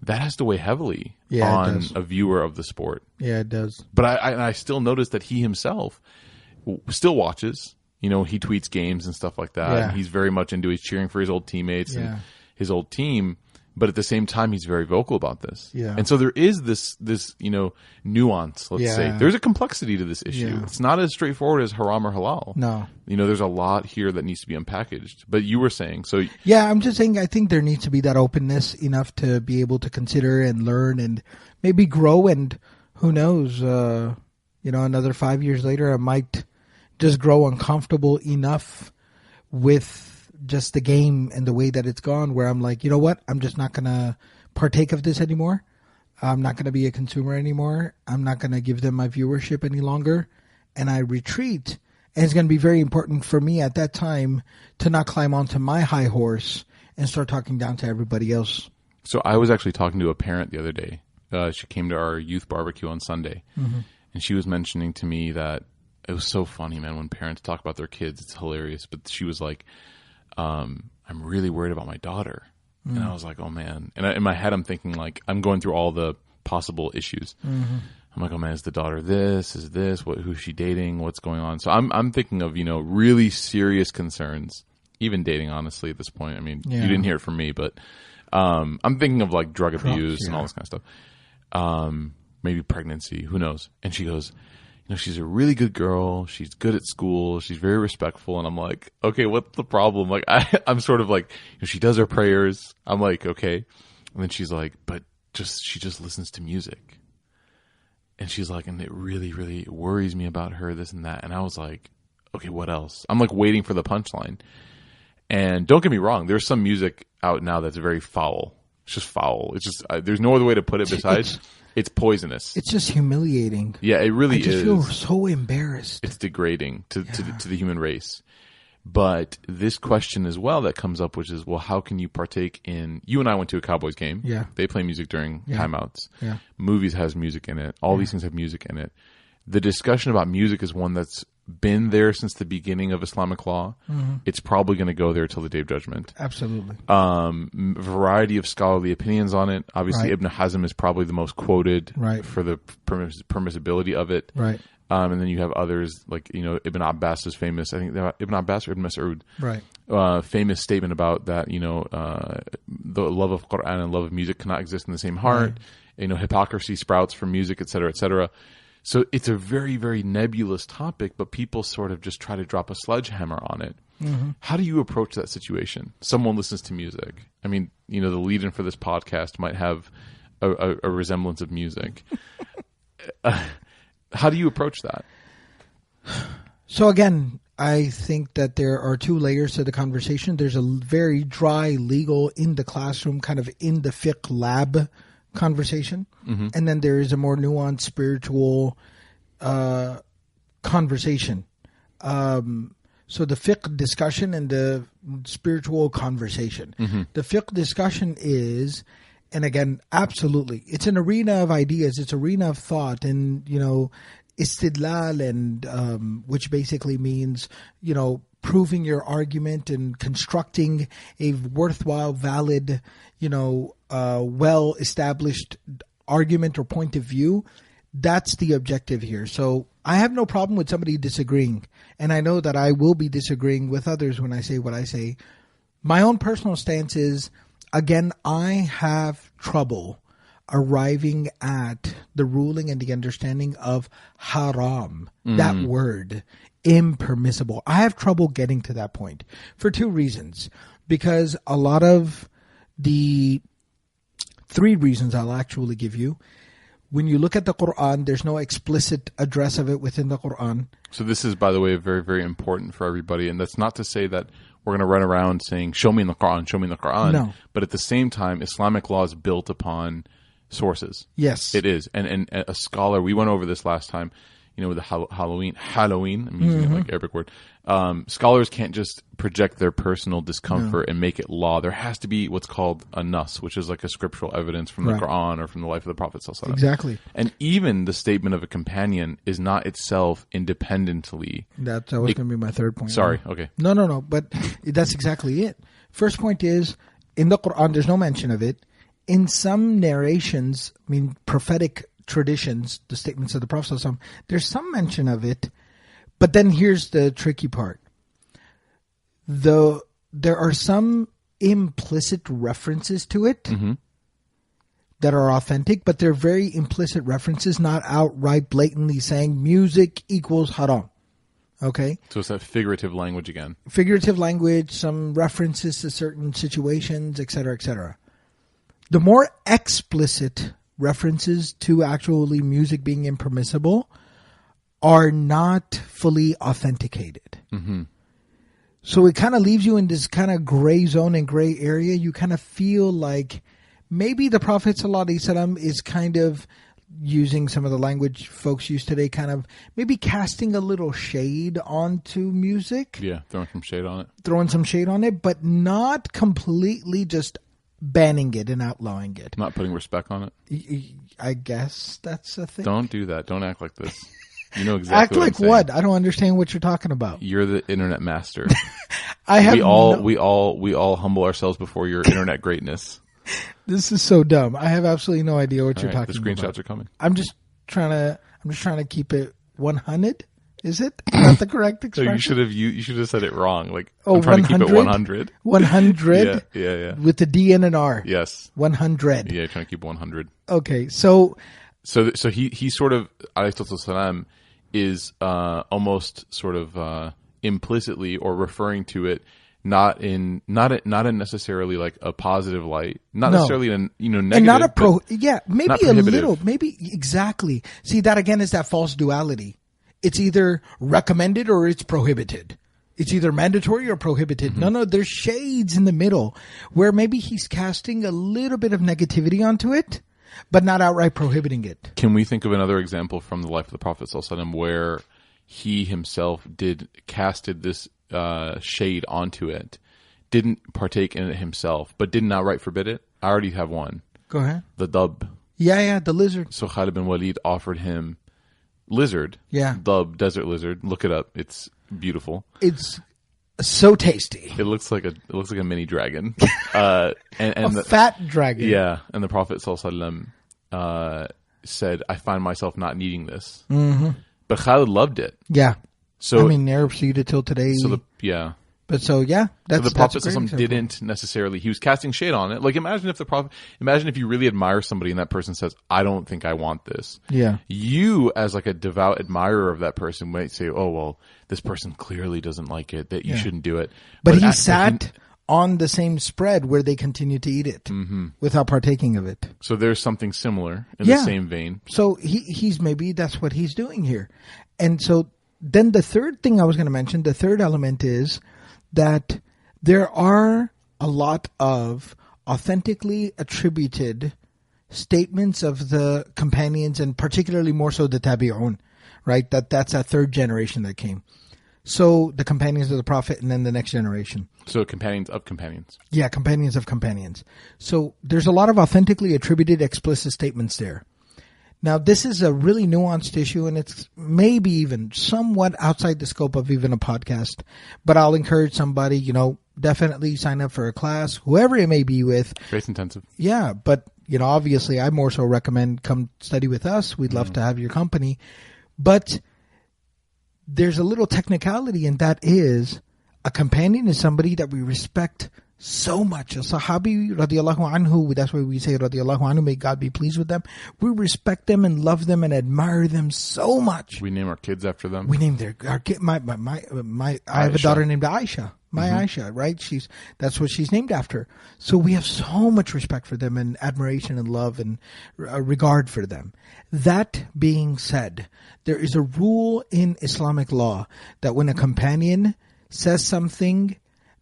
That has to weigh heavily on a viewer of the sport. Yeah, it does. But I still notice that he himself still watches. He tweets games and stuff like that. Yeah. And he's very much into. He's cheering for his old teammates and his old team. But at the same time, he's very vocal about this. Yeah. And so there is this nuance, let's say. There's a complexity to this issue. Yeah. It's not as straightforward as haram or halal. No. There's a lot here that needs to be unpackaged. But you were saying, so... Yeah, I'm just saying I think there needs to be that openness enough to be able to consider and learn and maybe grow, and who knows, another 5 years later, I might just grow uncomfortable enough with just the game and the way that it's gone, where I'm like, you know what? I'm just not going to partake of this anymore. I'm not going to be a consumer anymore. I'm not going to give them my viewership any longer. And I retreat. And it's going to be very important for me at that time to not climb onto my high horse and start talking down to everybody else. So I was actually talking to a parent the other day. She came to our youth barbecue on Sunday. Mm-hmm. And she was mentioning to me that it was so funny, man, when parents talk about their kids. It's hilarious. But she was like, I'm really worried about my daughter. And I was like, oh man. And in my head, I'm thinking like, I'm going through all the possible issues. Mm-hmm. I'm like, oh man, is the daughter this? Is this? Who's she dating? What's going on? So I'm thinking of, really serious concerns, even dating, honestly, at this point. I mean, you didn't hear it from me, but, I'm thinking of like drug abuse and all this kind of stuff. Maybe pregnancy, who knows? And she goes, she's a really good girl. She's good at school. She's very respectful. And I'm like, okay, what's the problem? Like, I'm sort of like, she does her prayers. I'm like, okay. And then she's like, but she just listens to music. And she's like, and it really, really worries me about her, this and that. And I was like, okay, what else? I'm like waiting for the punchline. And don't get me wrong, there's some music out now that's very foul. It's just foul. It's just, there's no other way to put it besides it's poisonous. It's just humiliating. Yeah, it really is. I just feel so embarrassed. It's degrading to the human race. But this question as well that comes up, which is, well, how can you partake in... You and I went to a Cowboys game. Yeah. They play music during timeouts. Yeah. Movies has music in it. All these things have music in it. The discussion about music is one that's been there since the beginning of Islamic law. Mm-hmm. It's probably going to go there till the Day of Judgment. Absolutely. Variety of scholarly opinions on it. Obviously, Ibn Hazm is probably the most quoted for the permissibility of it. Right. And then you have others like, Ibn Abbas is famous. I think Ibn Abbas or Ibn Mas'ud. Right. Famous statement about that, the love of Quran and love of music cannot exist in the same heart. Right. Hypocrisy sprouts from music, et cetera, et cetera. So it's a very, very nebulous topic, but people sort of just try to drop a sledgehammer on it. Mm-hmm. How do you approach that situation? Someone listens to music. I mean, the lead-in for this podcast might have a resemblance of music. How do you approach that? So again, I think that there are two layers to the conversation. There's a very dry, legal, in the classroom, kind of in the fiqh lab conversation. Mm-hmm. And then there is a more nuanced spiritual conversation. So the fiqh discussion and the spiritual conversation. Mm-hmm. The fiqh discussion is, and again, absolutely, it's an arena of ideas. It's an arena of thought, and istidlal, and which basically means proving your argument and constructing a worthwhile, valid, well-established argument or point of view. That's the objective here. So I have no problem with somebody disagreeing. And I know that I will be disagreeing with others when I say what I say. My own personal stance is, again, I have trouble arriving at the ruling and the understanding of haram, that word, impermissible. I have trouble getting to that point for two reasons. Because a lot of the three reasons I'll actually give you. When you look at the Quran, there's no explicit address of it within the Quran. So this is, by the way, very, very important for everybody. And that's not to say that we're going to run around saying, show me in the Quran, show me in the Quran. No. But at the same time, Islamic law is built upon sources. Yes. It is. And a scholar, we went over this last time, with the Halloween, I'm using it like Arabic word. Scholars can't just project their personal discomfort and make it law. There has to be what's called a nas, which is like a scriptural evidence from the Quran or from the life of the Prophet ﷺ. Exactly. And even the statement of a companion is not itself independently. That was going to be my third point. Sorry. Okay. No. But that's exactly it. First point is, in the Quran, there's no mention of it. In some narrations, prophetic traditions, the statements of the Prophet ﷺ, there's some mention of it, but then here's the tricky part. There are some implicit references to it that are authentic, but they're very implicit references, not outright blatantly saying music equals haram. Okay? So it's that figurative language again. Figurative language, some references to certain situations, etc., etc. The more explicit references to actually music being impermissible are not fully authenticated. So it kind of leaves you in this kind of gray zone and gray area. You kind of feel like maybe the Prophet ﷺ is kind of using some of the language folks use today, kind of maybe casting a little shade onto music. Yeah, throwing some shade on it. Throwing some shade on it, but not completely just banning it and outlawing it. Not putting respect on it. I guess that's a thing. Don't do that. Don't act like this. You know exactly Act like what? I don't understand what you're talking about. You're the internet master. we all humble ourselves before your internet greatness. This is so dumb. I have absolutely no idea what you're talking about. The about. screenshots are coming. I'm just trying to keep it 100. Is it not the correct expression? So you should have said it wrong. Like, I'm trying to keep it 100. 100. Yeah. With the D and an R. Yes. 100. Yeah, trying to keep 100. Okay, so he sort of, alayhi salam, is almost sort of implicitly or referring to it not in necessarily like a positive light, not necessarily in negative, and not a maybe a little, maybe exactly. See, that again is that false duality. It's either recommended or it's prohibited. It's either mandatory or prohibited. No, there's shades in the middle where maybe he's casting a little bit of negativity onto it, but not outright prohibiting it. Can we think of another example from the life of the Prophet ﷺ where he himself casted this shade onto it, didn't partake in it himself, but didn't outright forbid it? I already have one. Go ahead. The dub. Yeah, the lizard. So Khalid bin Walid offered him lizard. Yeah. Dub, desert lizard. Look it up. It's beautiful. It's so tasty. It looks like a mini dragon. And fat dragon. Yeah. And the Prophet ﷺ said, I find myself not needing this. But Khalid loved it. Yeah. So Arabs eat it till today. But so the Prophet didn't necessarily. He was casting shade on it. Like imagine if you really admire somebody and that person says, "I don't think I want this." Yeah. You, as like a devout admirer of that person, might say, "Oh well, this person clearly doesn't like it. That you shouldn't do it." But he sat on the same spread where they continued to eat it without partaking of it. So there's something similar in the same vein. So he's maybe that's what he's doing here, and so then the third thing I was going to mention, the third element is that there are a lot of authentically attributed statements of the companions, and particularly more so the tabi'un, right? That's that third generation that came. So the companions of the Prophet and then the next generation. So companions of companions. Yeah, companions of companions. So there's a lot of authentically attributed explicit statements there. Now, this is a really nuanced issue, and it's maybe even somewhat outside the scope of even a podcast. But I'll encourage somebody, definitely sign up for a class, whoever it may be with. Faith intensive. Yeah, but, obviously I more so recommend come study with us. We'd love to have your company. But there's a little technicality, and that is a companion is somebody that we respect so much. A Sahabi, radiallahu anhu, that's why we say radiallahu anhu, may God be pleased with them. We respect them and love them and admire them so much. We name our kids after them. We name our kid. I have a daughter named Aisha. Aisha, right? That's what she's named after. So we have so much respect for them and admiration and love and regard for them. That being said, there is a rule in Islamic law that when a companion says something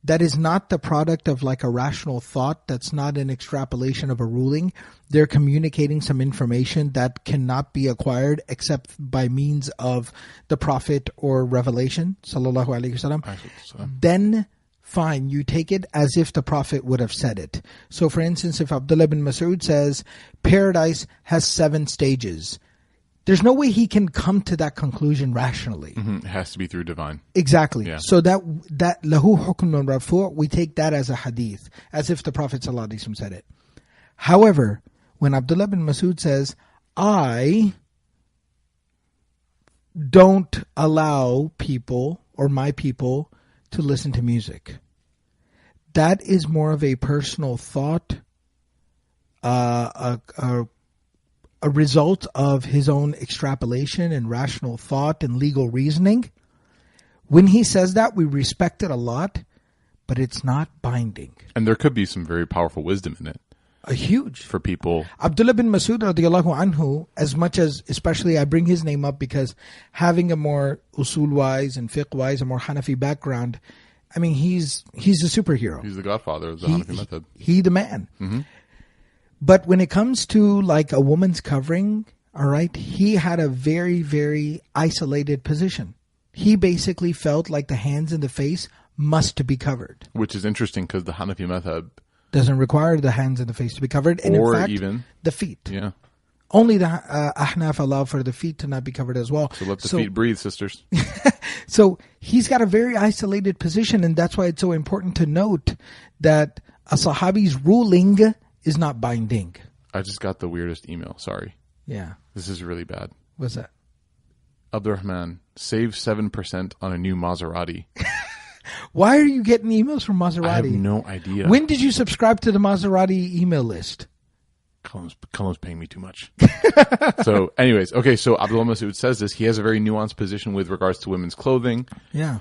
that is not the product of like a rational thought, that's not an extrapolation of a ruling, they're communicating some information that cannot be acquired except by means of the Prophet or revelation, sallallahu alaihi wasallam, then fine, you take it as if the Prophet would have said it. So for instance, if Abdullah bin Mas'ud says, paradise has 7 stages, there's no way he can come to that conclusion rationally. It has to be through divine. Exactly. Yeah. So that lahu hukmun rafu', we take that as a hadith, as if the Prophet ﷺ said it. However, when Abdullah bin Mas'ud says, I don't allow people or my people to listen to music, that is more of a personal thought, a result of his own extrapolation and rational thought and legal reasoning. When he says that, we respect it a lot, but it's not binding. And there could be some very powerful wisdom in it. A huge. For people. Abdullah bin Masud radiallahu anhu, as much as, especially I bring his name up because having a more usul-wise and fiqh-wise, a more Hanafi background, I mean, he's a superhero. He's the godfather of the Hanafi method. He the man. Mm-hmm. But when it comes to like a woman's covering, all right, he had a very, very isolated position. He basically felt like the hands and the face must be covered. Which is interesting because the Hanafi method doesn't require the hands and the face to be covered. And or in fact, even the feet. Yeah. Only the Ahnaf allow for the feet to not be covered as well. So let the feet breathe, sisters. So he's got a very isolated position, and that's why it's so important to note that a Sahabi's ruling is not binding. I just got the weirdest email. Sorry. Yeah. This is really bad. What's that? Abdel Rahman, save 7% on a new Maserati. Why are you getting emails from Maserati? I have no idea. When did you subscribe to the Maserati email list? Cullen's paying me too much. So anyways, okay, so Abdullah Masood says this. He has a very nuanced position with regards to women's clothing. Yeah.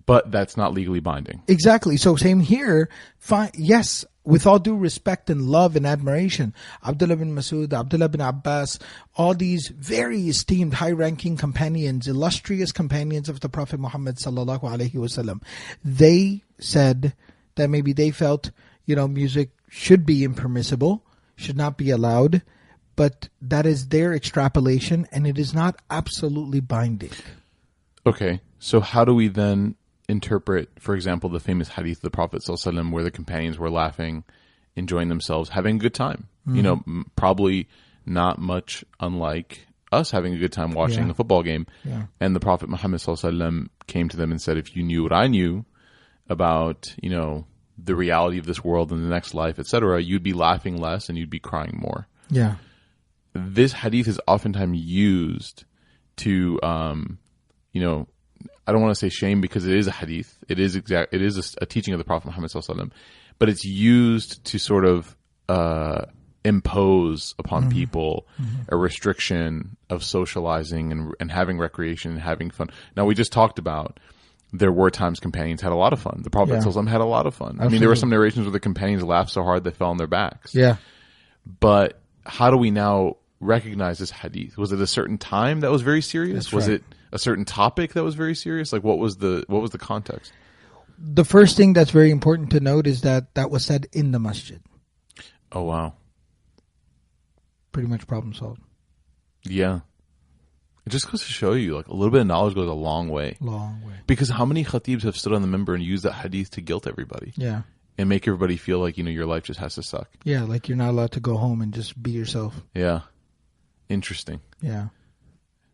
But that's not legally binding. Exactly. So same here. Fine. Yes, with all due respect and love and admiration, Abdullah bin Masud, Abdullah bin Abbas, all these very esteemed, high-ranking companions, illustrious companions of the Prophet Muhammad sallallahu alaihi wasallam, they said that maybe they felt, music should be impermissible, should not be allowed, but that is their extrapolation, and it is not absolutely binding. Okay, so how do we then interpret, for example, the famous hadith of the Prophet ﷺ where the companions were laughing, enjoying themselves, having a good time? Mm-hmm. Probably not much unlike us having a good time watching a football game. Yeah. And the Prophet Muhammad ﷺ came to them and said, if you knew what I knew about, the reality of this world and the next life, etc., you'd be laughing less and you'd be crying more. Yeah. This hadith is oftentimes used to, I don't want to say shame because it is a hadith. It is a teaching of the Prophet Muhammad sallallahu alaihi wasallam, but it's used to sort of impose upon people a restriction of socializing and having recreation and having fun. Now, we just talked about there were times companions had a lot of fun. The Prophet sallallahu alaihi wasallam had a lot of fun. Absolutely. I mean, there were some narrations where the companions laughed so hard they fell on their backs. Yeah. But how do we now recognize this hadith? Was it a certain time that was very serious? That's was right. it a certain topic that was very serious? Like what was the context? The first thing that's very important to note is that was said in the masjid. Oh wow. Pretty much problem solved. Yeah. It just goes to show you, like, a little bit of knowledge goes a long way. Long way. Because how many khatibs have stood on the minbar and used that hadith to guilt everybody? Yeah. And make everybody feel like, your life just has to suck. Yeah, like you're not allowed to go home and just be yourself. Yeah. Interesting. Yeah.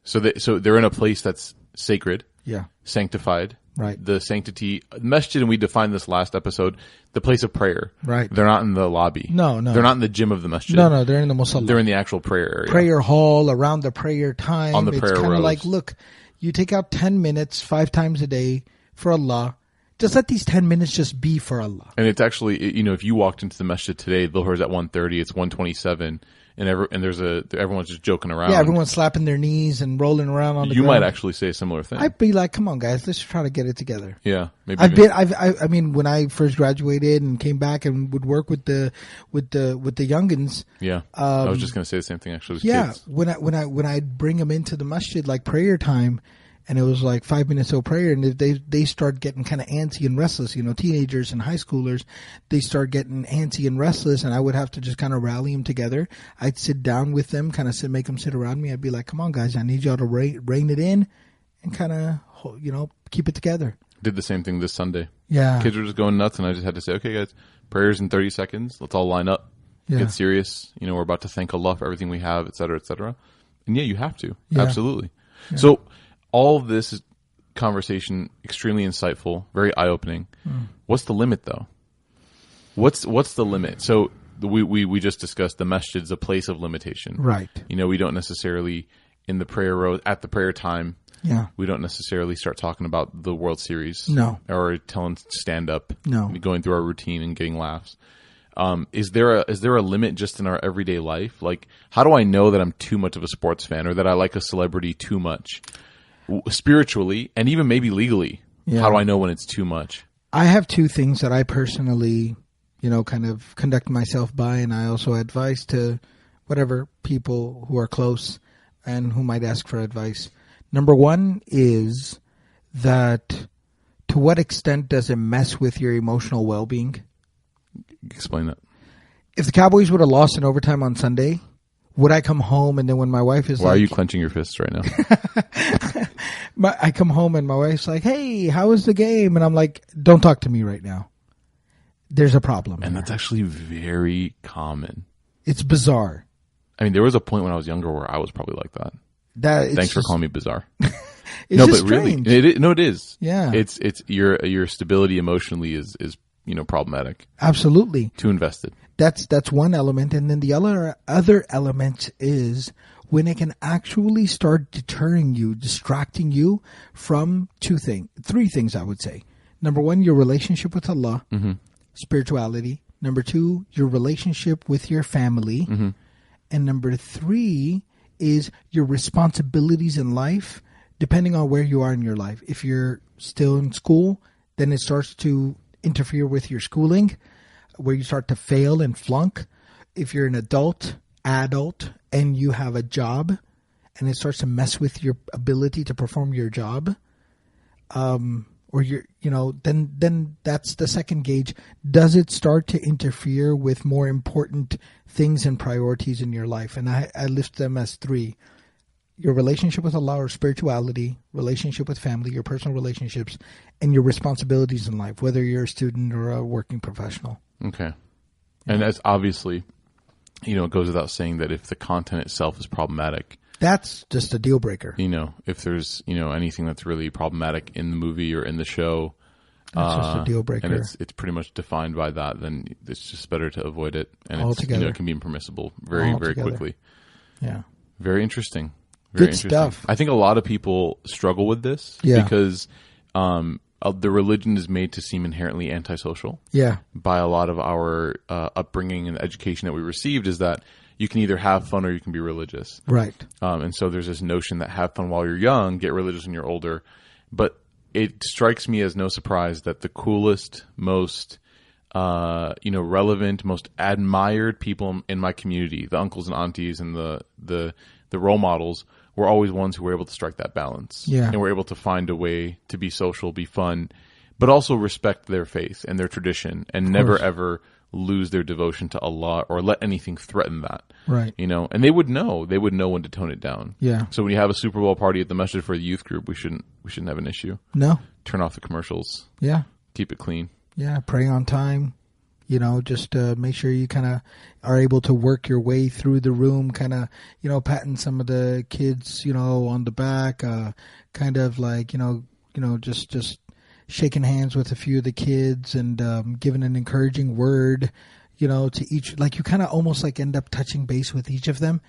So they're in a place that's sacred. Yeah. Sanctified. Right. The sanctity, masjid, and we defined this last episode, the place of prayer. Right. They're not in the lobby. No. They're not in the gym of the masjid. No, they're in the musalla. They're in the actual prayer area. Prayer hall, around the prayer time. On the prayer rows. It's kind of like, look, you take out 10 minutes 5 times a day for Allah. Just let these 10 minutes just be for Allah. And it's actually, if you walked into the masjid today, Dhuhr's at 1:30, it's 1:27, and everyone's just joking around. Yeah, everyone's slapping their knees and rolling around on the ground. You might ground. actually say a similar thing. I'd be like, come on, guys, let's try to get it together. Yeah, maybe. I mean, when I first graduated and came back and would work with the youngins. Yeah, I was just going to say the same thing actually. Kids. When I'd bring them into the masjid like prayer time, and it was like 5 minutes of prayer, and they start getting kind of antsy and restless. Teenagers and high schoolers, they start getting antsy and restless, and I would have to just kind of rally them together. I'd sit down with them, kind of make them sit around me. I'd be like, "Come on, guys, I need y'all to rein it in, and kind of keep it together." Did the same thing this Sunday. Yeah, kids were just going nuts, and I just had to say, "Okay, guys, prayers in 30 seconds. Let's all line up, get serious. We're about to thank Allah for everything we have, etc., etc." And yeah, you have to absolutely. Yeah. So. All of this conversation, extremely insightful, very eye-opening. What's the limit, though? What's the limit? So we just discussed the masjid's a place of limitation. Right. We don't necessarily, in the prayer row, at the prayer time, Yeah. We don't necessarily start talking about the World Series. No. Or telling stand-up. No. Going through our routine and getting laughs. Is there a limit just in our everyday life? Like, how do I know that I'm too much of a sports fan or that I like a celebrity too much? Spiritually and even maybe legally. Yeah. How do I know when it's too much? I have two things that I personally, kind of conduct myself by, and I also advise to whatever people who are close and who might ask for advice. Number one is that to what extent does it mess with your emotional well-being? Explain that. If the Cowboys would have lost in overtime on Sunday, would I come home and then when my wife is Why are you clenching your fists right now? I come home and my wife's like, hey, how was the game? And I'm like, don't talk to me right now. There's a problem. And that's actually very common. It's bizarre. I mean, there was a point when I was younger where I was probably like that. Thanks for calling me bizarre. It's just strange. Really, it is. Yeah. It's your stability emotionally is problematic. Absolutely. Too invested. That's one element, and then the other element is when it can actually start deterring you, distracting you from three things. I would say. Number one, your relationship with Allah, spirituality. Number two, your relationship with your family, and number three is your responsibilities in life. Depending on where you are in your life, if you're still in school, then it starts to interfere with your schooling, where you start to fail and flunk. If you're an adult, and you have a job, and it starts to mess with your ability to perform your job, or then that's the second gauge. Does it start to interfere with more important things and priorities in your life? And I list them as three. Your relationship with Allah or spirituality, relationship with family, your personal relationships, and your responsibilities in life, whether you're a student or a working professional. Okay. And that's obviously, it goes without saying that if the content itself is problematic, that's just a deal breaker. If there's, anything that's really problematic in the movie or in the show, that's just a deal breaker. And it's pretty much defined by that, then it's just better to avoid it. And altogether. It can be impermissible very quickly. Yeah. Very interesting. Good stuff. I think a lot of people struggle with this because the religion is made to seem inherently antisocial. Yeah. By a lot of our upbringing and education that we received is that you can either have fun or you can be religious. Right. And so there's this notion that have fun while you're young, get religious when you're older. But it strikes me as no surprise that the coolest, most relevant, most admired people in my community, the uncles and aunties and the role models, were always ones who were able to strike that balance. Yeah. And were able to find a way to be social, be fun, but also respect their faith and their tradition and never ever lose their devotion to Allah or let anything threaten that. Right. And they would know when to tone it down. Yeah. So when you have a Super Bowl party at the masjid for the youth group, we shouldn't have an issue. No. Turn off the commercials. Yeah. Keep it clean. Yeah. Pray on time. Just make sure you kind of are able to work your way through the room, kind of, patting some of the kids, on the back, kind of like, just shaking hands with a few of the kids and giving an encouraging word, to each, like you kind of almost like end up touching base with each of them,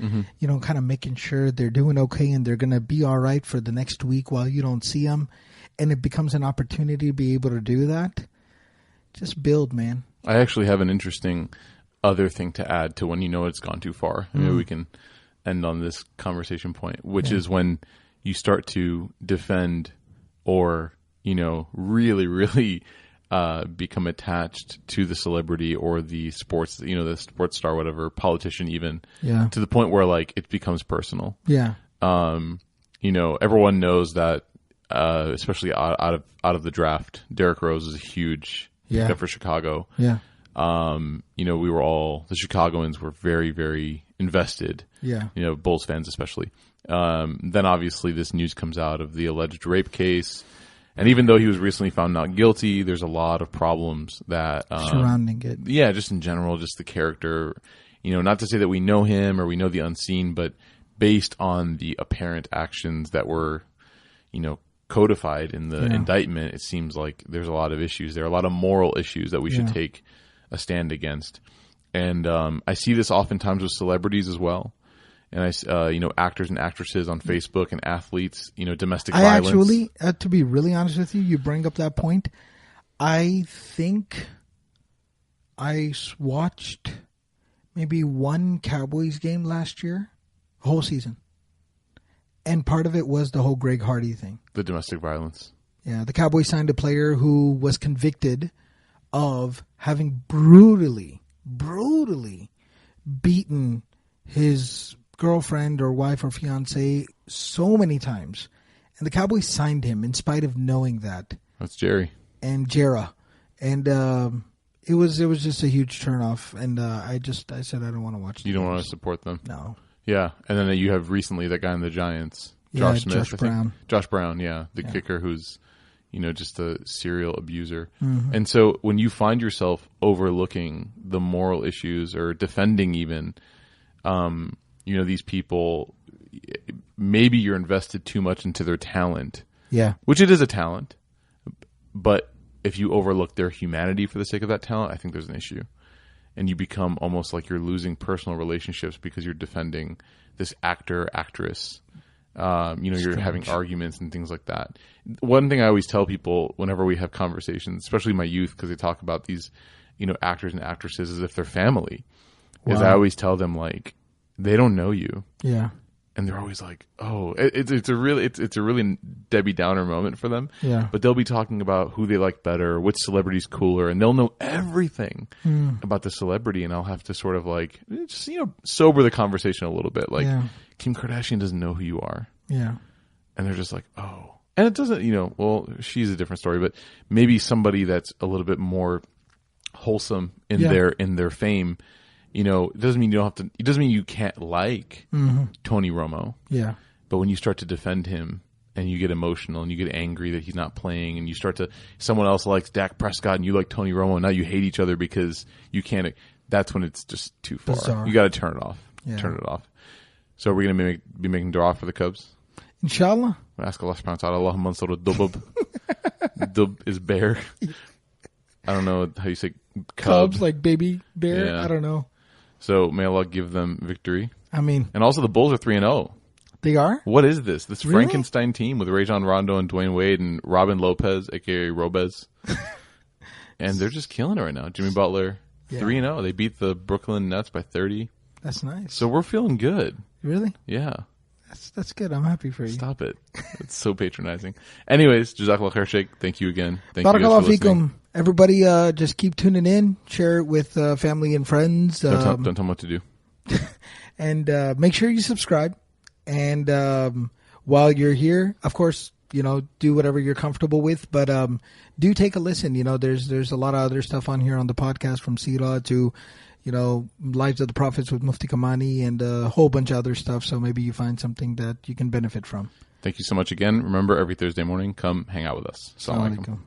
kind of making sure they're doing okay and they're going to be all right for the next week while you don't see them. And it becomes an opportunity to be able to do that. Just build, man. I actually have an interesting other thing to add to when it's gone too far. Maybe we can end on this conversation point, which is when you start to defend or, really, really become attached to the celebrity or the sports, the sports star, whatever, politician even, to the point where like it becomes personal. Yeah. Everyone knows that, especially out of the draft, Derrick Rose is a huge pickup for Chicago. Yeah. We were all, the Chicagoans were very, very invested. Yeah. Bulls fans especially. Then obviously this news comes out of the alleged rape case. And even though he was recently found not guilty, there's a lot of problems that surrounding it. Yeah, just in general, just the character. Not to say that we know him or we know the unseen, but based on the apparent actions that were, codified in the indictment, it seems like there's a lot of issues. There are a lot of moral issues that we should take a stand against. And I see this oftentimes with celebrities as well. and actors and actresses on Facebook and athletes, domestic violence. Actually, to be really honest with you, you bring up that point. I think I watched maybe one Cowboys game last year, whole season. And part of it was the whole Greg Hardy thing. The domestic violence. Yeah, the Cowboys signed a player who was convicted of having brutally beaten his girlfriend or wife or fiance so many times. And the Cowboys signed him in spite of knowing that. That's Jerry. And Jera. And it was just a huge turnoff. And I said I don't want to watch. You don't want to support them? No. Yeah, and then you have recently that guy in the Giants, Josh Smith. Josh Brown. Josh Brown, the kicker who's, just a serial abuser. Mm-hmm. And so when you find yourself overlooking the moral issues or defending even, these people, maybe you're invested too much into their talent. Yeah. Which it is a talent. But if you overlook their humanity for the sake of that talent, I think there's an issue. And you become almost like you're losing personal relationships because you're defending this actor, actress. You're having arguments and things like that. One thing I always tell people whenever we have conversations, especially my youth, because they talk about these, actors and actresses as if they're family, is I always tell them, like, they don't know you. Yeah. And they're always like, "Oh, it's a really Debbie Downer moment for them." Yeah. But they'll be talking about who they like better, which celebrity's cooler, and they'll know everything about the celebrity. And I'll have to sort of like just sober the conversation a little bit. Like Kim Kardashian doesn't know who you are. Yeah. And they're just like, "Oh," and it doesn't. Well, she's a different story, but maybe somebody that's a little bit more wholesome in their fame. It doesn't mean you don't have to. It doesn't mean you can't like Tony Romo. Yeah. But when you start to defend him and you get emotional and you get angry that he's not playing, and you start to someone else likes Dak Prescott and you like Tony Romo, and now you hate each other because you can't. That's when it's just too far. Bizarre. You got to turn it off. Yeah. Turn it off. So are we going to be making dua for the Cubs? Inshallah. We'll ask Allah subhanahu wa ta'ala. Allahumma ansur ad-dubab. Dub is bear. I don't know how you say Cubs like baby bear. Yeah. I don't know. So may Allah give them victory. I mean, and also the Bulls are 3-0. They are? What is this? This really? Frankenstein team with Rajon Rondo and Dwayne Wade and Robin Lopez, aka Robez, and they're just killing it right now. Jimmy Butler, 3-0. They beat the Brooklyn Nets by 30. That's nice. So we're feeling good. Really? Yeah. That's good. I'm happy for you. Stop it. It's so patronizing. Anyways, Jazakallah khair, Sheikh. Thank you again. Thank you guys Barakallah for listening. fikum. Everybody, just keep tuning in. Share it with family and friends. Don't tell them what to do. And make sure you subscribe. And while you're here, of course, do whatever you're comfortable with. But do take a listen. There's a lot of other stuff on here on the podcast, from Sirah to Lives of the Prophets with Mufti Kamani, and a whole bunch of other stuff. So maybe you find something that you can benefit from. Thank you so much again. Remember, every Thursday morning, come hang out with us. Assalamu alaikum.